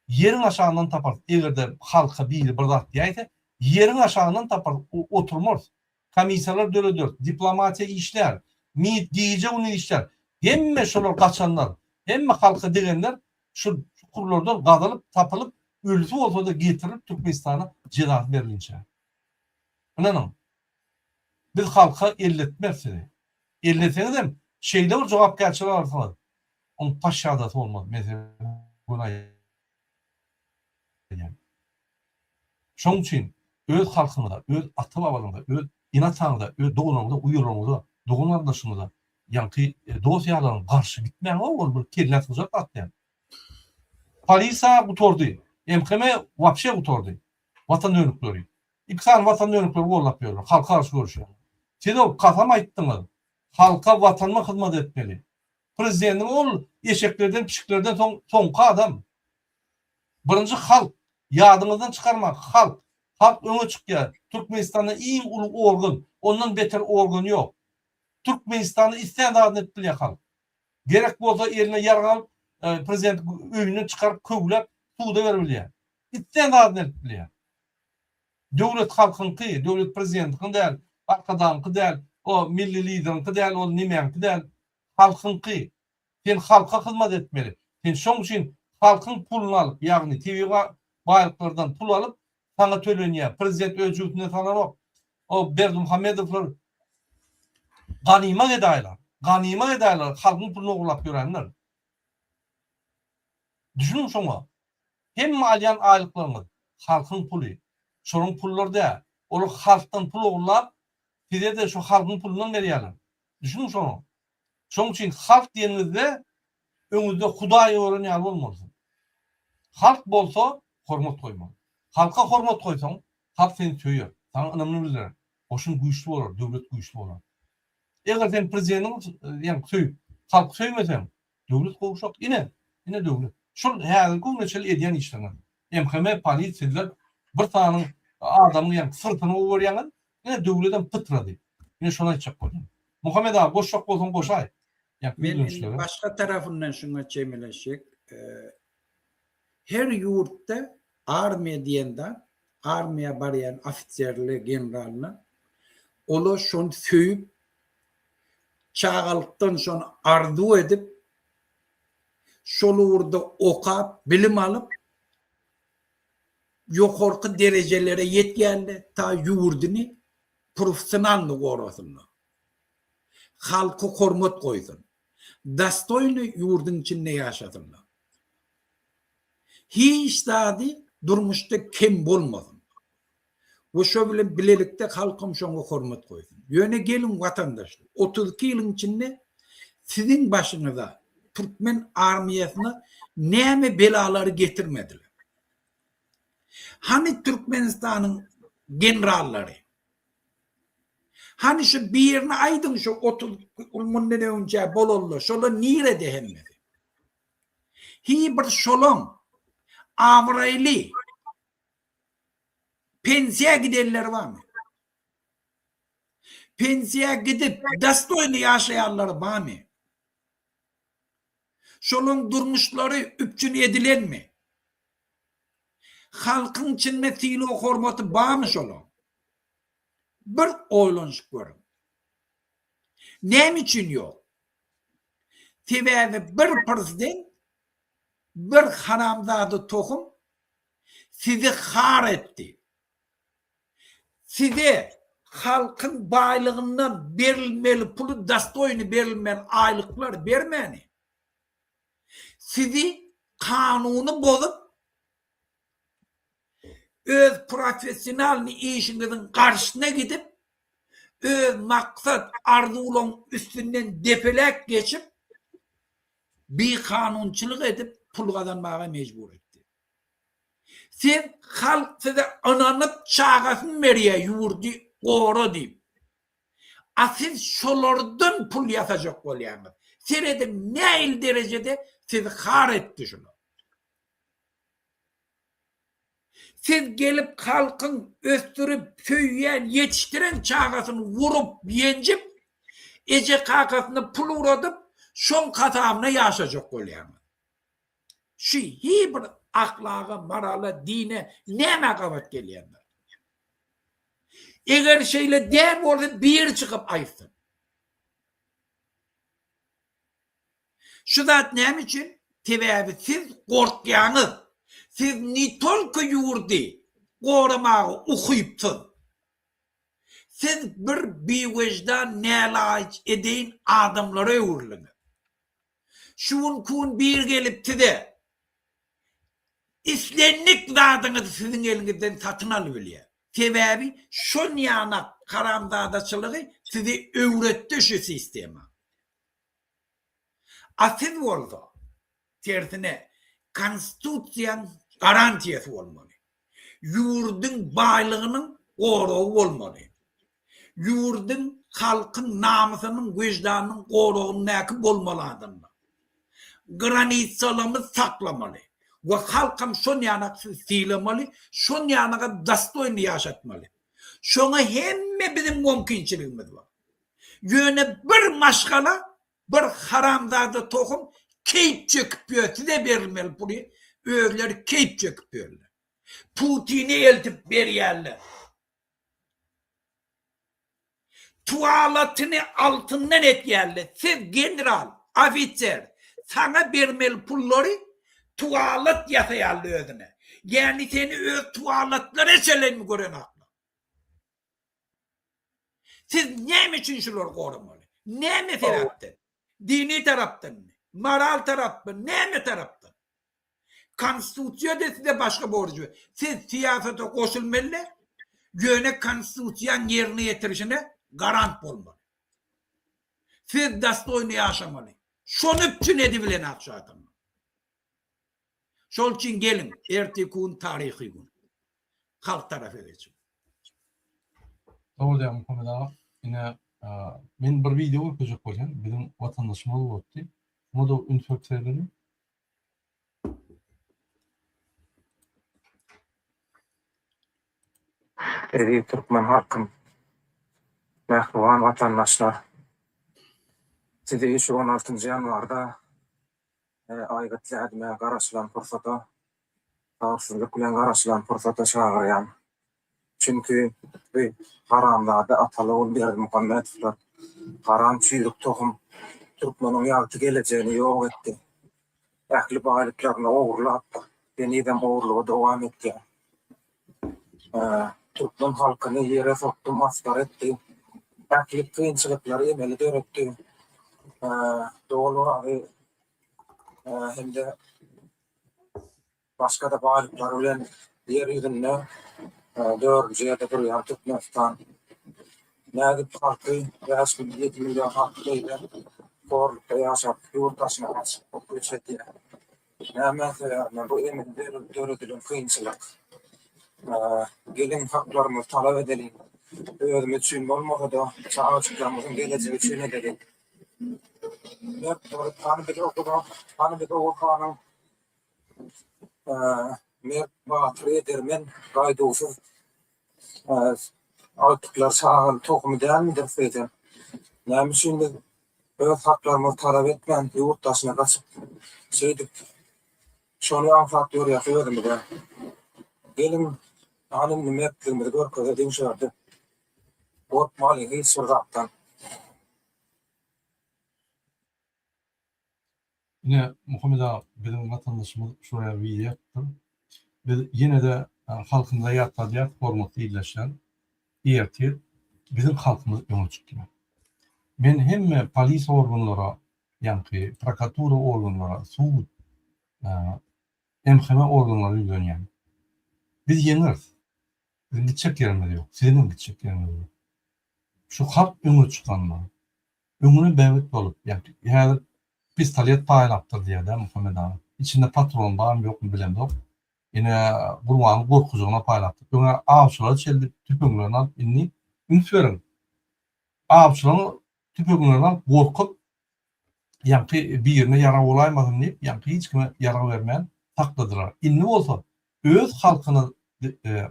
A: Yerin aşağından tapar. Eğer de halka bir bırdak diyeydi, yerin aşağından tapar, oturmaz. Komisyonlar dörü diplomatiya işler, MİT diyece onu işler. Hemme şolar kaçanlar, hemme halka degenler şu kurlardan qadılıp, tapılıp, ölüsü olsa da getirilip Türkmenistan'a cezat verilince. Anladın? Biz halka elletmezsiniz. Elleteniz de şeyde var cevap gerçeği arasında. Onun paşadatı olmaz. Mesela buna yani. Şunun için öz halkını öz atı babalarını öz inatanı da, öz doğularını da, uyurlarını da, doğularını da yankı dosyalarına karşı gitmeyen o bir kirlet uzak atlayan. Polisa utordu. MKM vapşe utordu. Vatan önlükleri. İksan vatan önlükleri orlapıyorlar. Halka karşı görüşüyor. Siz o kafama ettiniz. Halka vatanına hizmet etmeli. Prezidentin ol eşeklerden, pişiklerden sonka adam. Birinci halk. Yadınızdan çıkarmak. Halk. Halk öne çıkıyor. Türkmenistan'da en ulu organ. Ondan beter organ yok. Türkmenistan'ı isteyen etmeli halk. Gerek bolsa eline yargı prezident öyünü çıkarıp kögülep tuğda vermeli. İsteyen etmeli. Devlet halkın ki, devlet prezidentin değil, arkadan ki değil, o milli liderin ki değil, o nimeyen ki değil, halkın ki. Sen halka hizmet etmeli. Sen şunun için halkın pulunu alıp, yani TV baylıklardan pul alıp, sana töleneye, prezident özcülüğüne tanır o Berdi Muhammedovlar ganima edaylar. Ganima edaylar, halkın pulunu oğlap görenler. Düşünün şuna. Hem maliyan aylıklarımız, halkın pulu. Şunun pulları da, onu halktan pul oğlap, size de şu halkın pulundan veriyorlar. Düşünün şunu. Şunun için halk diyenizde, önünüzde Hudayı öğrenen olmasın. Halk bolsa, hormat koyma. Halka hormat koysan, halk seni söyüyor. Sana önemli bilir. Oşun güçlü olur, devlet güçlü olur. Eğer sen prezidentin yani söyüp, halk söymesen, devlet kovuşak. Yine devlet. Şun her gün meçhel ediyen işlerine. MKM polisiyeler bir tane adamın yani sırtını uğrayan yine devletten pıtradı. Yine şuna içecek koydum. Muhammed abi boşak olsun boşay.
B: Ben başka tarafından şuna çemeleşik. Her yurtta armiya diyenden, armiya barayan ofisyerli generalına ola şunu söyüp çağalıktan sonra ardu edip şolu orada okap, bilim alıp yukarı derecelere yetkende ta yurdunu profesyonellik orasını. Halkı hormat koydun. Dastoylu yurdun içinde yaşadın. Hiç daha durmuşta kim bulmadın. Ve şöyle bilelikte halkım şuna hormat koydun. Yöne gelin vatandaşlar. 32 yılın içinde sizin başınıza Türkmen armiyasına neyme belaları getirmediler. Hani Türkmenistan'ın generalları, hani şu bir yerine aydın şu 30 yılından önce bolollu, şola nire dehemmedi. Hi bir şolon Amrayli pensiye gidenler var mı? Pensiye gidip dastoylu yaşayanlar var mı? Şolun durmuşları üpçün edilen mi? Halkın içinde tili hormatı var mı şolun? Bir oylanışıp görün. Nem için yok? Teveli bir prezident, bir haramzadı tohum sizi har etti. Size halkın baylığından verilmeli pulu dastoyunu verilmeli aylıklar vermeni. Sizi kanunu bozup öz profesyonel işinizin karşısına gidip öz maksat arzulan üstünden defelek geçip bir kanunçuluk edip pul kazanmaya mecbur etti. Siz halk size ananıp çağasın veriye yurdu doğru deyip. Siz şolardan pul yasacak oluyorsunuz. Seyredin ne il derecede siz har etti şunu. Siz gelip halkın östürüp söyleyen, yetiştiren çağasını vurup, yencip, ece kakasını pul uğradıp, şon katamına yaşayacak oluyorsunuz. Şu hiçbir ahlaka, maralı, dine ne mekavat geliyorlar. Eğer şeyle der orada bir çıkıp ayırsın. Şu zat ne için? Tebebi siz korkyanız, siz nitolku yurdi korumağı okuyupsun. Siz bir bivecdan nelaç edeyin adamlara uğurlanın. Şun kun bir gelip size İslenlik zadınızı sizin elinizden satın alıveriyor. Sebebi şun yana karamdağdaçılığı sizi öğretti şu sisteme. Asil oldu. Tersine konstitüsyon garantiyesi olmalı. Yurdun baylığının koruğu olmalı. Yurdun halkın namusunun, vicdanının koruğunun nekip olmalı adamlar. Granitsalımı saklamalı. Ve halkım şun yanak silemalı, şun yanak dastoyunu yaşatmalı. Şuna hem bizim mümkünçiliğimiz var. Yöne bir maşgala, bir haramzade tohum keyip çöküp yiyor. Size verilmeli buraya. Öğler keyip çöküp yiyorlar. Putin'i eltip veriyorlar. Tuvaletini altından et yerler. Siz general, officer, sana vermeli pulları tuvalet yasayarlı özüne. Yani seni öz tuvaletleri çelen mi gören aklı? Siz ne için şunları korumalı? Ne mi taraftan? Dini taraftan mı? Moral taraftan mı? Ne mi taraftan? Konstitüsyon da size başka borcu. Siz siyasete koşulmalı, yöne konstitüsyon yerine getirişine garant olmalı. Siz dastoyunu yaşamalı. Şunu için edibilen akşatın. Şol için gelin, ertekun tarihi gün. Halk tarafı edeceğim.
A: Doğru diyor Muhammed ağa. Yine men bir video koyacak bolgan. Bizim vatandaşımız oldu. Bunu da infeksiyeleri.
D: Türkmen halkım, mehruvan vatandaşlar. Sizi şu 16. yanvarda aygıtlı edmeye karşılan fırsata, tavsızlık bilen karşılan fırsata çağırıyan. Çünkü bir haramlarda atalı ol bir Muhammed'ler. Haram çiğlik tohum Türkmen'in yaltı geleceğini yok etti. Ehli bağlıklarını uğurlap, yeniden uğurluğa devam etti. Türkmen halkını yere soktu, maskar etti. Ehli kıyınçılıkları emeli dörttü. Doğulu abi hem de başka da bağlıklar olan yeryüzünde dördüncüye duruyor Türkmenistan. Nâgip halkı ve 7 milyon halkıyla korlukta yaşap, yurttaşına kaçıp göç ediyor. Mesela bu emin dörüdülün kıyınçılık. Gelin haklarımızı talep edelim. Özümüz için olmasa da çağırışlarımızın geleceği için edelim. Hep Tanrı'daki okuda, Tanrı'daki okurkanın Mert Batyr edermen gaýdusuz altyplar sağal tokumy dälmidir feýden. Näme üçindir öz haklarymy talap etmän ýurtdaşyna gaçyp şeýdip şonu anfat ýörýärdim de. Gelin anım nimetlerimi görkezediň şerdi. Korkmaly hiç sırgatdan.
A: Yine Muhammed Ağa bizim vatandaşımız şuraya bir yaptı. Ve yine de halkında yatadiyak hormatly ýerleşen ýertir bizim halkymyz öňe çykdy. Men hemme polis organlara, ýa-ni prokuratura organlara, sud, MHM organlara ýönýän. Biz ýeňiriz. Bizim gitjek ýerimiz ýok. Sizin gitjek ýeriniz ýok. Şu halk öňe çykanda, öňüne bäwet bolup, ýa-ni pistolet paýlapdyr diýär Muhammed Ağa. İçinde patron barmy ýokmy bilemok. Ine gurban gorkujugyna paýlapdy. Öňe awçylar çeldip tüpüňlerini alyp inni ünsürin. Awçylaryň tüpüňlerinden gorkup ýa-ni bir ýerine ýara bolaýmasyn diýip, ýa-ni hiç kime ýara bermän takladylar. Inni bolsa öz halkyna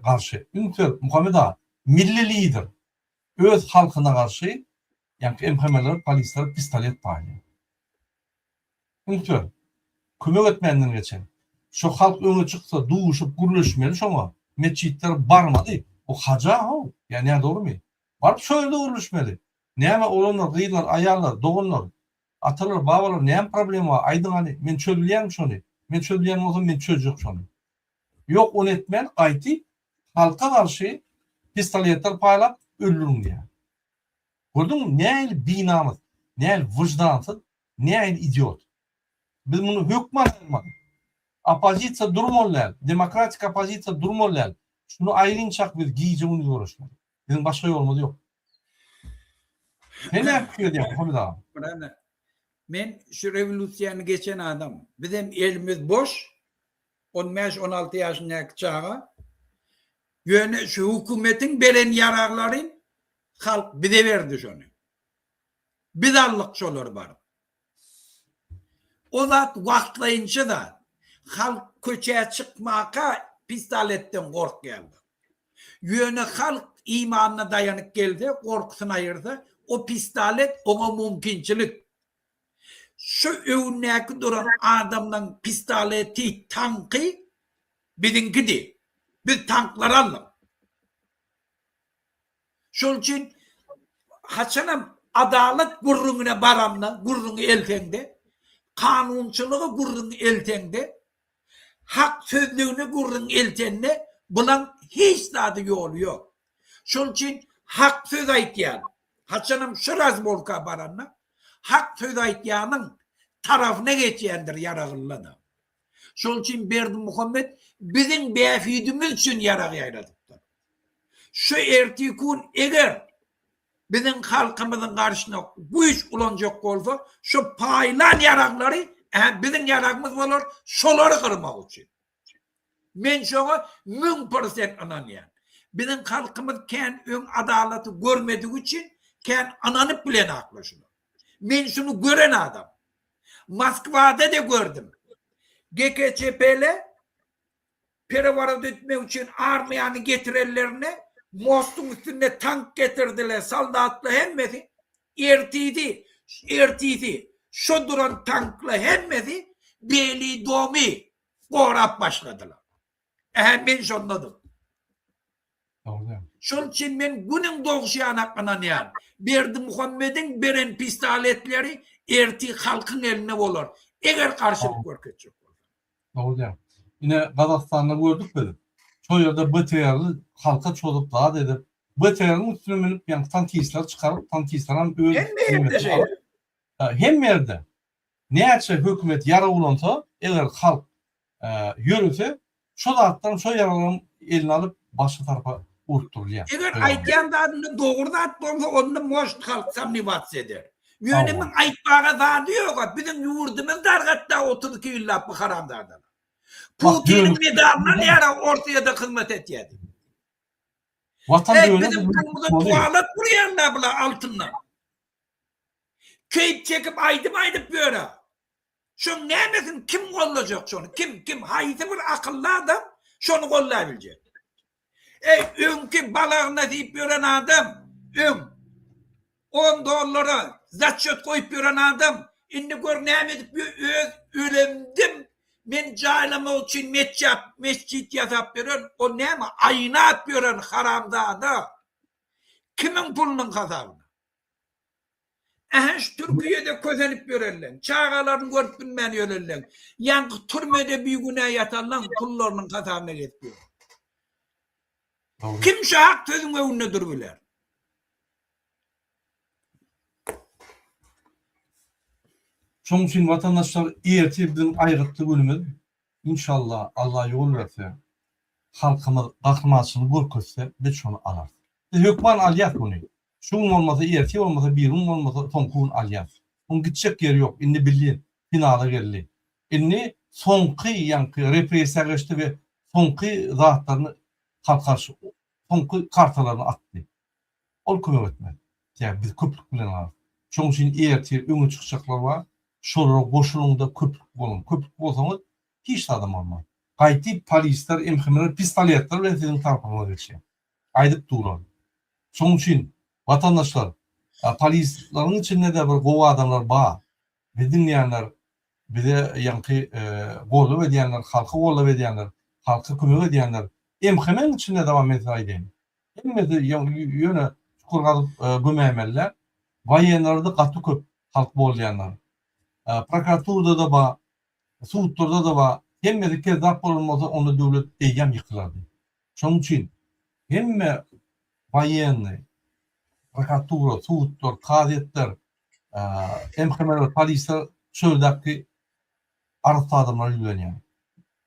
A: garşy ünsür Muhammed Ağa milli lider. Öz halkyna garşy ýa-ni MHM'ler, polisler pistolet paýlapdy. Ünsür. Kömek etmenden geçen. Şu halk öňe çyksa, duşup gürleşmeli şoňa. Meçitler barmady. O haja o. Yani ne doğru mu? Barıp şöyle gürleşmeli. Näme olanlar, gıýlar, aýallar, doganlar, atalar, babalar näme problem var? Aýdyň hani men çözülýän şonu. Men çözülýän bolsam men çözjek şonu. Ýok onu etmän gaýty halka garşy pistoletler paýlap öldürün diýär. Gördüňmi? Näil binamyz, näil wyjdansyz, näil idiot. Biz bunu hökümet almadık. Opozisiya durmalylar, demokratik opozisiya durmalylar. Şunu aýrynçak biz giýje bunu görüşmek. Bizim başga ýolumuz ýok. Ne näpdir diýär Muhammed Ağa?
B: Men şu revolüsiýany geçen adam. Bizim elimiz boş. 15-16 ýaşyndaky çağa. Ýöne şu hökümetiň beren ýaraklaryny halk bize berdi şonu. Biz allyk şolar bar. O zat wagtlaýynça da halk köçe çykmaka pistoletten gorkýardy. Ýöne halk imanyna daýanyp geldi, gorkusyny aýyrdy. O pistolet ona mümkinçilik. Şu öwünnäki duran adamdan pistoleti, tanky bizinkidi. Biz tanklar aldyk. Şol üçin haçanam adalet gurrungyna baranna, gurrungy eltende, kanunçylygy gurrungy eltende, hak sözlüğünü gurrun eltende, bulan hiç tadı ýoly ýok. Şol üçin hak söz aýtýan, haçanam şu razbolka baranna, hak söz aýtýanyň tarafyna geçýändir ýaragyllyda. Şol üçin Berdi Muhammed biziň bäfidimiz üçin ýarag ýaýladypdyr. Şu erti gün eger biziň halkymyzyň garşyna güýç ulanjak bolsa, şu paýlan ýaraglary biziň ýaragymyz bolar, şolary kırmak üçin. Men şoňa 1000% ananýan. Biziň halkymyz kän öň adalaty görmedik üçin kän ananyp bilen aklaşylar. Men şunu gören adam. Moskwada da gördüm. GKÇP'le perevarad etmek için armiyany getirenlerine mostun üstünde tank getirdiler, saldatlı hemmesi ertiydi. Şu duran tankla hemmesi Beli Domi gorap başladılar. Ben şonladım. Şol için men günün doğuşyan hakkına Berdi Muhammed'in beren pistoletleri erti halkın eline olur. Eğer karşılık görketecek olur.
A: Doğru. Yine Kazakistan'da gördük böyle. Çoğu yerde BTR'lı halka çolup daha dedi. BTR'ın üstüne minip yani tankistler çıkarıp tankistlerin hem yerde ne açı hükümet yara ulansa eğer halk yürüse şu dağıttan şu yaraların elini alıp başka tarafa urtturluyor.
B: Eğer aytyan da doğru atmamsa onu moş halk samnivat eder. Yönümün aytbağa da diyor. Bizim yurdumuz dargatta 32 yıllap bu haramdardan. Putin'in medalına ne ara ortaya da hizmet etiyedi. Bizim kırmızı tuvalet vuruyanlar bula altından. Keyip çekip aydıp böyle. Şun ne mesin kim olacak şunu? Kim? Haydi bir akıllı adam Şonu gollayabilecek. Önkü balağına deyip gören adam, $10 zatçöt koyup gören adam, indi gör ne edip ölemdim, men caylama için mescit yazap gören, o ne mi? Ayına at gören haramda da. Kimin pulunun kazabını? Şu Türkiye'de közenip görürler. Çağaların görüp bilmeni ölürler. Yankı türmede bir günah yatarlar, pullarının kazabına getiriyor. Kim şu hak sözün önüne dururlar?
A: Şoň üçin vatandaşlar ertirdim aýrytly bölümü. İnşallah Allah yol verse, halkymyz gahrymançylyk görkezse biz şonu alar. Hökman alýar bunu. Şuň bolmasa ertir bolmasa bir gün bolmasa soňkun alýar. Oň gitjek ýeri ýok. Indi bilýän finala geldi. Indi soňky ýanky repressiýa geçdi we soňky zatlaryny halkarşı soňky kartalaryny atdy. Ol kömek etmedi. Yani biz köplük bilen alar. Şoň üçin ertir öňe çykjaklar bar. Şolara goşulunda köplük bolun. Köplük bolsaňyz hiç adam olmaz. Gaýty polisler, emhemler, pistoletler bilen siziň tarapyňyza geçýär. Aýdyp durar. Şoň üçin vatandaşlar, polislaryň içinde de bir gowa adamlar bar. Bizim ýanlar bize ýanky gollap edýänler, halky gollap edýänler, halky kömek edýänler, emhemen içinde dowam etýär. Hemmede ýöne çukurgalyp gömämeler, baýanlarda gaty köp halk bolýanlar. Prokuraturada da bar, suwtlarda da bar, hemmede kezap bolmasa onu döwlet eýgem ýykylady. Şoň üçin hemme baýany, prokuratura, suwtlar, kadetler, emhemeler, polisler şöldäki arta adamlar ýülenýär.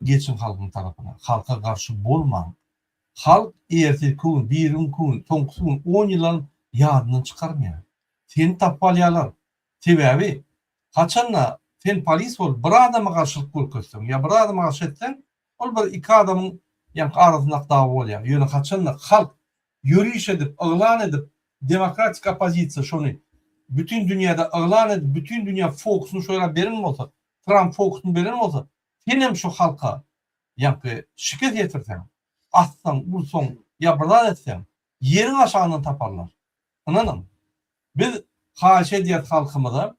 A: Geçin halkyň tarapyna, halka garşy bolmaň. Halk ertirkün, birinkün, soňkysyn 10 ýylan ýadyndan çykarmaýar. Seni tapalýarlar. Sebäbi haçanla sen polis bol, bir adama garşylyk görkezseň, ýa bir adama garşy etseň, ol bir iki adamyň ýanky arasynda dawa bolýar. Ýöne haçanla halk ýürüýüş edip, yglan edip, demokratik opozisiýa şonu bütün dünyada yglan edip, bütün dünya fokusunu şöyle beren bolsa, Trump fokusunu beren bolsa, sen hem şu halka ýanky şikayet getirsen, atsan, ursan, ýa etsen, ýeriň aşagyndan taparlar. Anladın? Biz haşy edýät halkymyza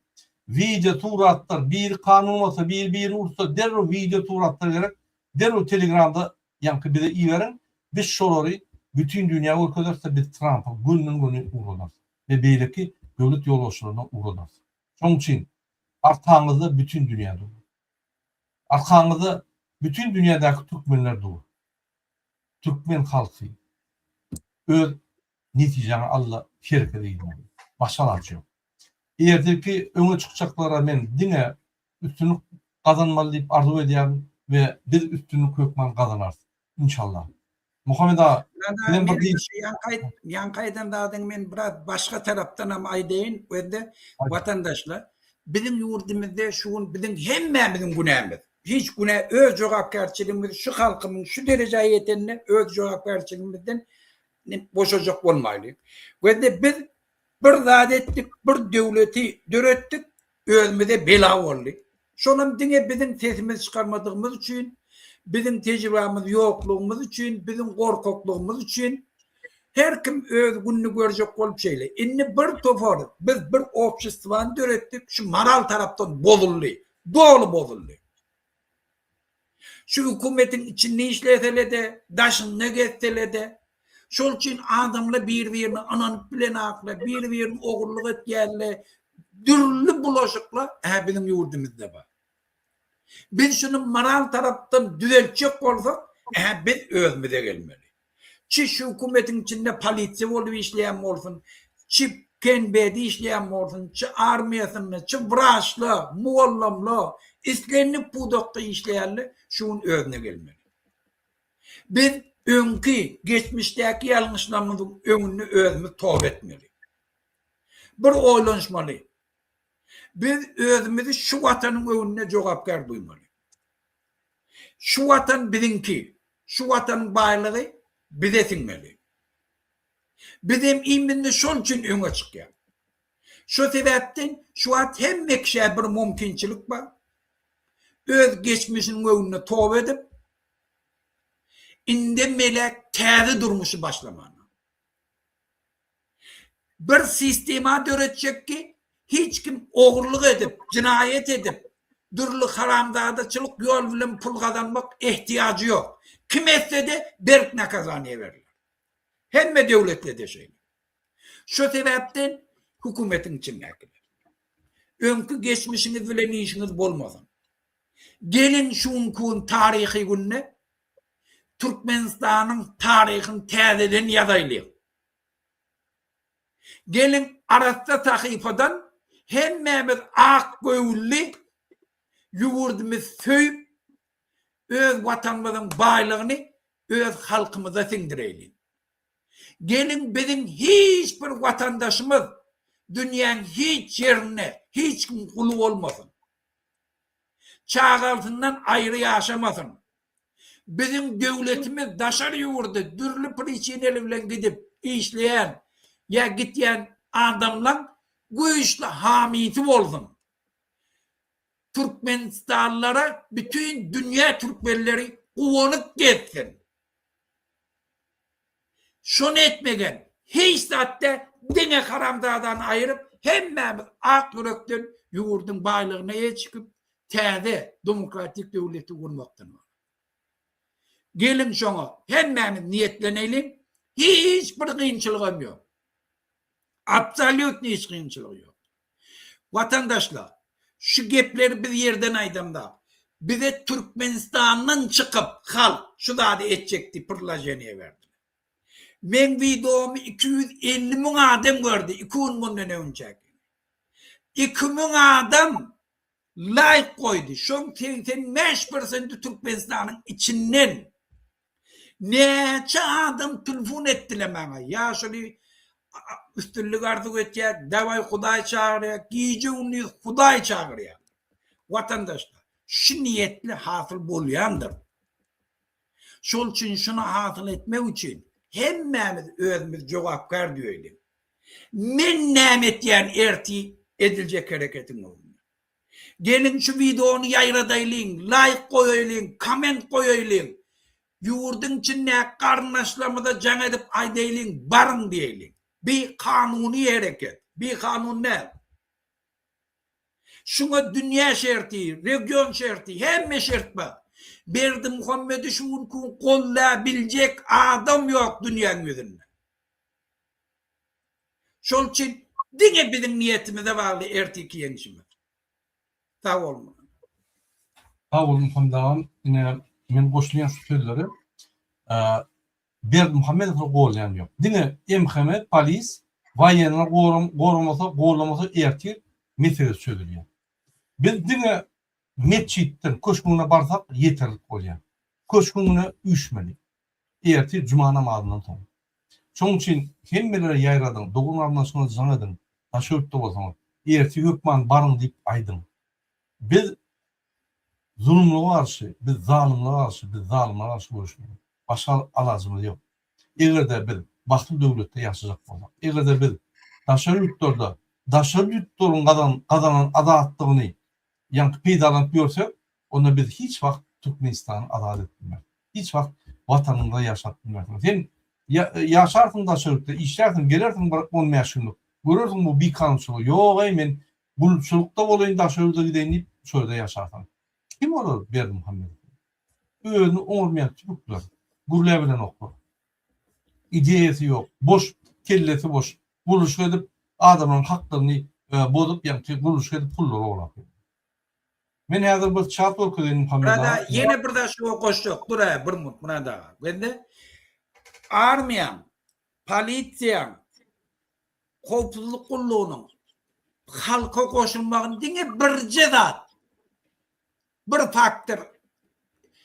A: video turatlar, bir kanun olsa, bir ursa, derro video turatlar gerek, derro Telegramda ýanky bize iýeren, biz şolary bütün dünya görkezerse biz Trump'a günden uğralar. Ve beýleki döwlet ýolbaşçylaryna uğralar. Şoň üçin arkaňyzda bütün dünya dur. Arkaňyzda bütün dünyadaky türkmenler dur. Türkmen halky öz netijaňy Allah şerke diýdi. Başalançy. Erdirki öňe çykjaklara men diňe üstünlük kazanmaly diýip arzu edýär we biz üstünlük hökman kazanarys. İnşallah. Muhammed ağa, bilen bir
B: Yankaydan dağdan men biraz başka taraftan ama aýdaýyn, öňde vatandaşlar bizim ýurdumyzda şuň bizim hemmemizin günämiz. Hiç güne öz jogapkärçiligimiz şu halkymyň şu derejeye ýetenine öz jogapkärçiligimizden boşajak bolmaýly. Öňde biz bir zat etdik, bir döwleti döretdik, özümize bela boldy. Şonam diňe bizim sesimizi çykarmadygymyz üçin, bizim tejribemiz ýoklugymyz üçin, bizim gorkaklygymyz üçin her kim öz gününü görjek bolup şeýle. Indi bir topar, biz bir opşistwan döretdik, şu moral tarapdan bozuldy, dolu bozuldy. Şu hükümetin içinde işletele de, daşın ne getsele de, şol için adamla bir-birini ananıp bilen akla, bir-birini oğurluk etkenle, dürlü bulaşıkla, bizim yurdumuzda var. Biz şunu moral taraftan düzeltecek olsak, biz özümüze gelmeli. Çi şu hükümetin içinde polisiye olup işleyen olsun, çi kenbedi işleyen olsun, çi armiyasını, çi vraçlı, muallamlı, İslenip budakta işleyenler şunun özüne gelmeli. Biz önkü geçmişteki yanlışlarımızın önünü özümüz tövbe etmeli. Bir oylanışmalı. Biz özümüzü şu vatanın önüne jogapkar duymalı. Şu vatan bizinki, şu vatanın baylığı bize sinmeli. Bizim iminde şol için öne çıkıyor. Şu sebepten şu an hem mekşe bir mümkünçilik var. Öz geçmişinin önüne tövbe edip inde melek täze durmuşu başlamanı. Bir sistema döretecek ki hiç kim oğurluk edip, cinayet edip, dürlü haramdadaçılık yol bilen pul kazanmak ihtiyacı yok. Kim etse de berkne kazanıya verirler. Hemme devletle de şey. Şu sebepten hükümetin içine girer. Önkü geçmişiniz bilen işiniz bolmasın. Gelin şunkun tarihi gününe Türkmenistan'ın tarihini täzeden yazaylı. Gelin arasta sahifadan hemmemiz ak göğüllü yuvurdumuz söyüp öz vatanımızın baylığını öz halkımıza sindirelim. Gelin bizim hiçbir vatandaşımız dünyanın hiç yerine hiç kulu olmasın. Çağ altından ayrı yaşamasın. Bizim devletimiz daşar yuvurdu. Dürlü priçinelerle gidip işleyen ya gityen adamla güçlü hamisi olsun. Türkmenistanlılara bütün dünya Türkmenleri uyanık geçsin. Şunu etmegen hiç zaten dine karamdadan ayırıp hemmemiz ak yürekten yurdun baylığına çıkıp täze demokratik devleti kurmaktan var. Gelin şuna hemmemiz niyetlenelim. Hiçbir kıyınçılığım yok. Absolut hiç kıyınçılığı yok. Vatandaşlar şu gepleri bir yerden aydımda bize Türkmenistan'dan çıkıp halk şu da edecekti pırlajeniye verdi. Men videomu 250 bin adam gördü 2 gün bundan önce. 2 bin adam like koydu. Şun 85% Türkmenistan'ın içinden neçe adam telefon ettiler bana. Ya şöyle üstünlük artık edecek, davay Huday çağırıyor, giyici ünlü Huday çağırıyor. Vatandaşlar, şu niyetli hasıl buluyandır. Şol için şunu hasıl etmek için hemmemiz özümüz cevapkar diyelim. Men nemet yani erti edilecek hareketin olmuyor. Gelin şu videonu yayradayın, like koyayın, comment koyayın. Yurdun içine karnaşlamada can edip aydayın, barın diyelim. Bir kanuni hareket. Bir kanun ne? Şuna dünya şerti, region şerti, hemme şert var. Berdi Muhammed'i şun kollayabilecek adam yok dünyanın yüzünde. Şol için dine bizim niyetimize bağlı erteki yenişimiz. Sağ olun.
A: Sağ olun Muhammed ağam. Yine men koşulayan şu sözleri Berdi Muhammed'i kollayan yok. Dine emhemet, polis, vayenler koruması ertir mesele söylüyor. Biz dine mescitten koşkuna barsak yeterlik olyan. Koşkuna üşmeli. Ertir cuma namazından sonra. Şoň için hemmelere yayradın, doğunlarından sonra zanadın, aşırıp da olsanız, ertir hükman barın deyip aydın. Biz zulümlüğe karşı, biz zalimlere karşı görüşmüyoruz. Başka alacımız yok. Eğer de biz baklı devlette yaşayacak olsak, eğer de biz daşarı yurtların kazanan adaletliğini yankı peydalanıp görsek, onda biz hiç vakt Türkmenistan'ın adalet bilmez. Hiç vakt vatanında yaşat bilmez. Sen yaşarsın daşarıda, işlersin, gelirsin olmaya şunluk. Görürsün bu bir kanunçuluğu. Yok men buluşulukta olayın daşarıda gideyim deyip şöyle yaşarsın. Kim olur Berdi Muhammed? Öğünü olmayan çubuklar. Gürleyebilen okur. İdeyesi yok. Boş, kellesi boş. Buluş edip adamın haklarını bozup yani buluş edip pulları olabilir. Men hazır bir çat okuyorum Muhammed.
B: Burada yine burada şu koştuk. Buraya bir mut burada. Bende armiyan, polisiyan, kopsuzluk kulluğunun halka koşulmağın dine bir cezat, bir faktör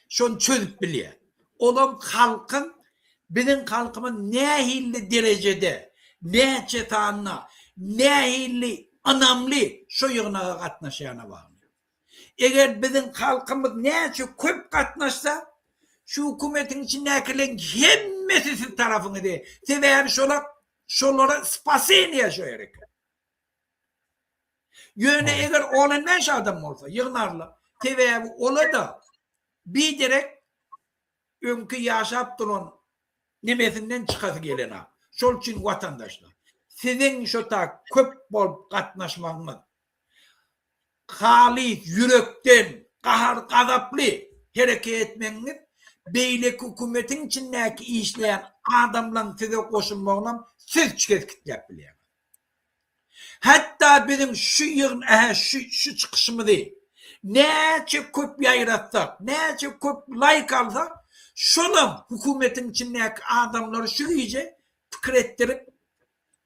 B: şunu çözüp biliyor. Olam halkın, bizim halkımın ne hilli derecede, ne çetanına, ne hilli önemli şu yığına katnaşayana var. Eğer bizim halkımız ne çok köp katnaşsa, şu hükümetin içindekilerin hemmesi siz tarafını değil. Sebebi şolara spasini yaşayarak. Yöne eğer olan ne adam olsa, yığınarla. Sebebi ola da bir direkt önkü yaşap duran nemesinden çıkası gelen ha. Şol için vatandaşlar. Sizin şota köp bol katnaşmanız, halis, yürekten, kahar gazaplı hareket etmeniz, beylek hükümetin içindeki işleyen adamla size koşulmağına siz çıkıp biliyor. Hatta bizim şu yığın, şu çıkışımızı nece köp yayratsak, nece köp like alsak, şunun hükümetin içindeki adamları şu iyice fikir ettirip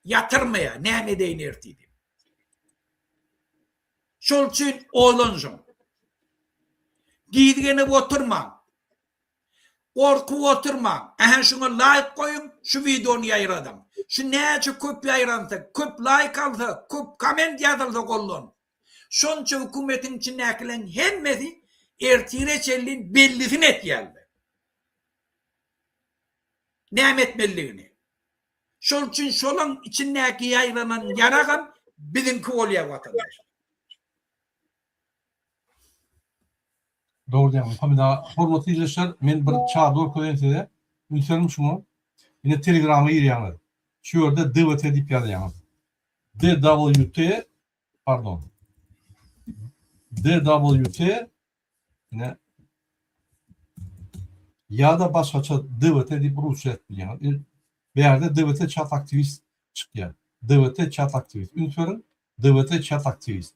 B: yatırmaya ne deyin ertiydi. Şol için oğlanacağım. Giydiğini oturma. Korku oturma. Şuna like koyun, şu videonu yayradım. Şu nece köp yayransak, köp like alsak, köp comment yazılsak olun. Şonca hükümetin içindekilerin hemmesi ertireçelliğin bellisini et geldi. Nimet belliğini. Şol için şolun içindeki yayranan yaragan bizimki oluyor vatandaş.
A: Doğru diyorum. Hamida, hormatly izleyiciler, men bir çağda okuyan size. Ünserim şunu. Yine Telegram'a giriyorlar. Şu yerde DWT deyip yazıyorlar. DWT yine ya da başkaça DWT deyip Rusça etmiyor. Bir yerde DWT chat aktivist çıkıyor. DWT chat aktivist. Ünserim DWT chat aktivist.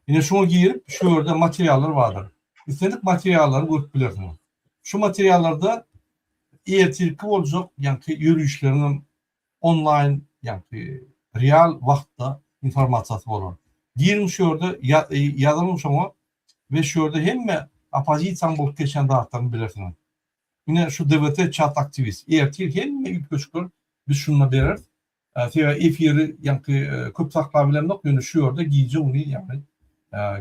A: Yine şunu girip şu yerde materyaller vardır. İstedik materyalları görüp bilirsiniz. Şu materyallarda ertirki olacak, yani yürüyüşlerinin online, yani real vaqtda informasyası olur. Diyelim şu yerde yazılmış ama ve şu yerde hem opozisiyan bulup geçen dağıtlarını bilirsiniz. Yine şu DWT chat aktivist. Ertir hem ilk köşkler biz şununla veririz. Efiri, yani köp saklabilen yok, yani şu yerde giyici onu yani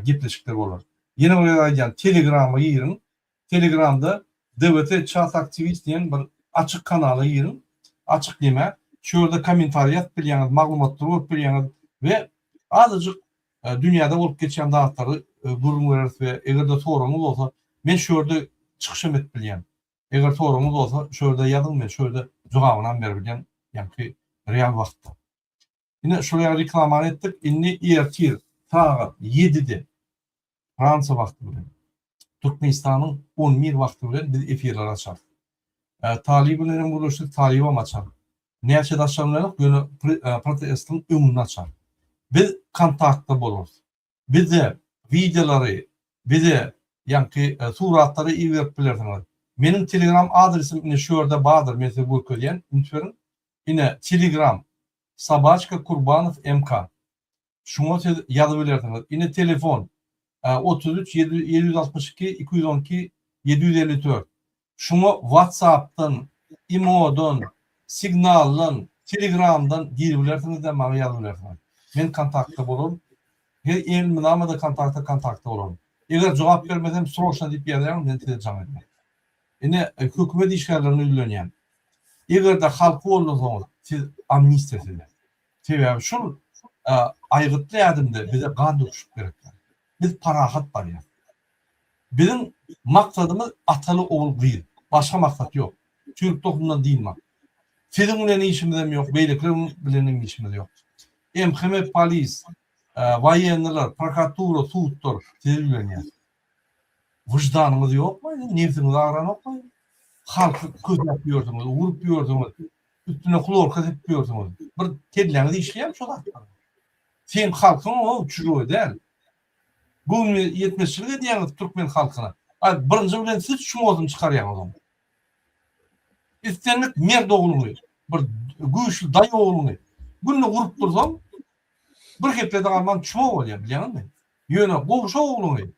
A: gepleşikler olur. Yine oraya yani Telegram'a girin. Telegram'da DWT chat aktivist diyen bir açık kanalı girin. Açık deme. Şurada komentariyat bilýäňiz, maglumatlar bolup bilýäňiz ve azıcık dünyada bolup geçen dağıtları burun veririz ve eger de sorunuz olsa men şurada çıkışım et bilýän. Eger sorunuz olsa şurada yazın, men şurada jogabyny berip bilýän, yani real vaqtda. Yine şuraya reklam ettik. Inni ertir saat 7'de Fransa vakti bilen, Türkmenistan'ın 11 vakti bilen biz efirler açar. Talibilerin buluştuk, Taliban açar. Neyse daşlarlarına yönü protestın önünü açar. Biz kontaktta buluruz. Biz de videoları, biz de yani suratları iyi verip bilirsiniz. Benim Telegram adresim yine şu yerde bağdır. Mesela bu köleyen, lütfen. Yine Telegram, Sabaçka Kurbanov MK. Şunu yazabilirsiniz. Yine telefon. 33 762 212 754. Şunu WhatsApp'tan, Imo'dan, Signal'dan, Telegram'dan girebilirsiniz de bana yazabilirsiniz. Ben kontakta bulurum. Her elimin ama da kontakta olurum. Eğer cevap vermesem soruşna deyip yazarım, ben size cevap edeyim. Yine hükümet işgallerini üylenyen. Eğer de halkı olursanız siz amnistisiniz. Sebep şu aygıtlı adımda bize kan döküşüp gerekler. Biz parahat var ya. Bizim maksadımız atalı oğul değil. Başka maksat yok. Türk toplumundan değil mi? Sizin bilen işimiz yok. Beyliklerin bilen işimiz yok. Emkeme polis, vayenler, prokuratura, suutlar siz bilen ya. Vicdanınız yok mu? Nefsiniz ağıran yok mu? Halkı köz yapıyorsunuz, vurup yiyorsunuz. Üstüne klor yapıyorsunuz. Bir kedlerinizi işleyen şu da. Sen halkın o çocuğu değil. Bu 70'lik diýeniz Türkmen halkyna. Birinji bilen siz şu mozum çıkarýan adam. İstenlik mer doguluny, bir güýçli daý ogluny. Bunu gurup dursam, bir gepde alman çuma bolýar, bilýänmi? Ýöne gowşa ogluny.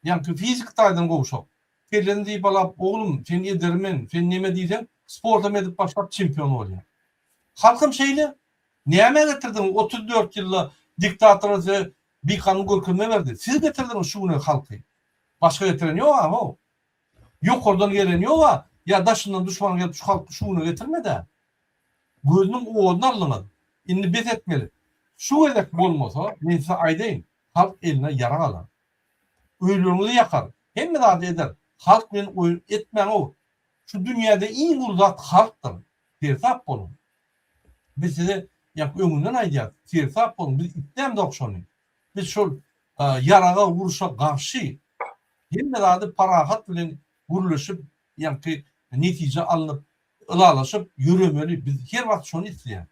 A: Ýani fizik taýdan gowşa. Kellendi diýip alap, oglum, sen edermen, sen neme diýsen, sporta medip başlap çempion bolýar. Halkym şeýle, näme getirdiň 34 ýylda diktatorlar bir kanun görkemine verdi. Siz getirdiniz şu bunu halkı. Başka getiren yok ama o. Yok oradan gelen yok ama ya daşından düşman gelip şu halkı şu bunu getirme de. Gözünün oğlunu alınır. İndi bet etmeli. Şu edek olmasa neyse aydayım. Halk eline yara alır. Ölümünü yakar. Hem de adı eder. Halk benim oyun etmeyen o. şu dünyada en uzat halktır. Tersap bolun. Biz size yak öňünden aýdýar. Tersap bolun. Biz itdem dokşony. Biz şol yaraga vuruşa garşy hem de zady parahat bilen guruluşyp ýa-ni netije alınıp ılalaşyp ýüremeli. Biz her wagt şonu isleýär.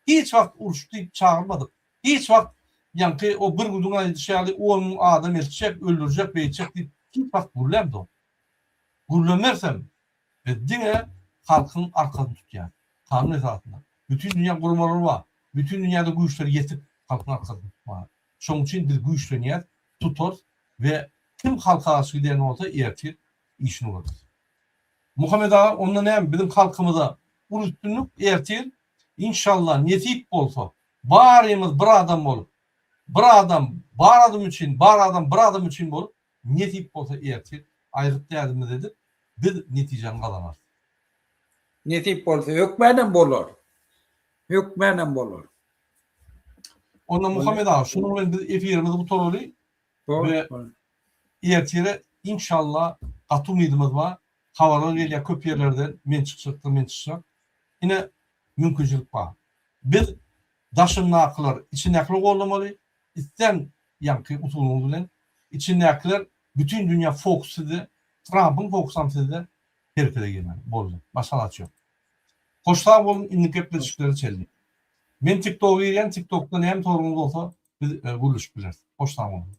A: Hiç wagt uruş diýip çağırmadyk. Hiç wagt ýa-ni o bir guduňa ýetişýärli 10 adam elçek, öldürjek, beýçek diýip hiç wagt gurulmady. Gurulmersem diňe halkyň arkasyny tutýar. Kanun esasında. Bütün dünya gurulmaları var. Bütün dünyada güýçler ýetip halkyň arkasyny tutýar. Şoň üçin biz güýçlenýär, tutar ve kim halka aşky diýen bolsa ertir işini görür. Muhammed Ağa ondan hem bizim halkımıza bu üstünlük ertir. İnşallah netip bolsa barymyz bir adam bolup bir adam için bolup netip bolsa ertir. Aýryp dädimiz edip biz netijeni gazanarys.
B: Netip bolsa hökmeden bolar. Hökmeden bolar.
A: Ondan Muhammed Ağa şunu bilen biz efirimizi bu toraly ve ertire inşallah gatu umydymyz var. Habarlar gelýär köp ýerlerden men çykjak. Ine mümkinçilik bar. Biz daşynaklar, içindäkiler gollamaly. İsten ýa-ni usulumyz bilen içindäkiler bütün dünya fokusydy. Trump'ın fokusamsydy herkese gelmeli. Boldy. Başga ýok. Hoşsag bolun indikepleşikleri çeldi. Men TikTok'a girýän, TikTok'dan hem torumuz bolsa biz guruluşyp bileriz. Hoşsag bolun.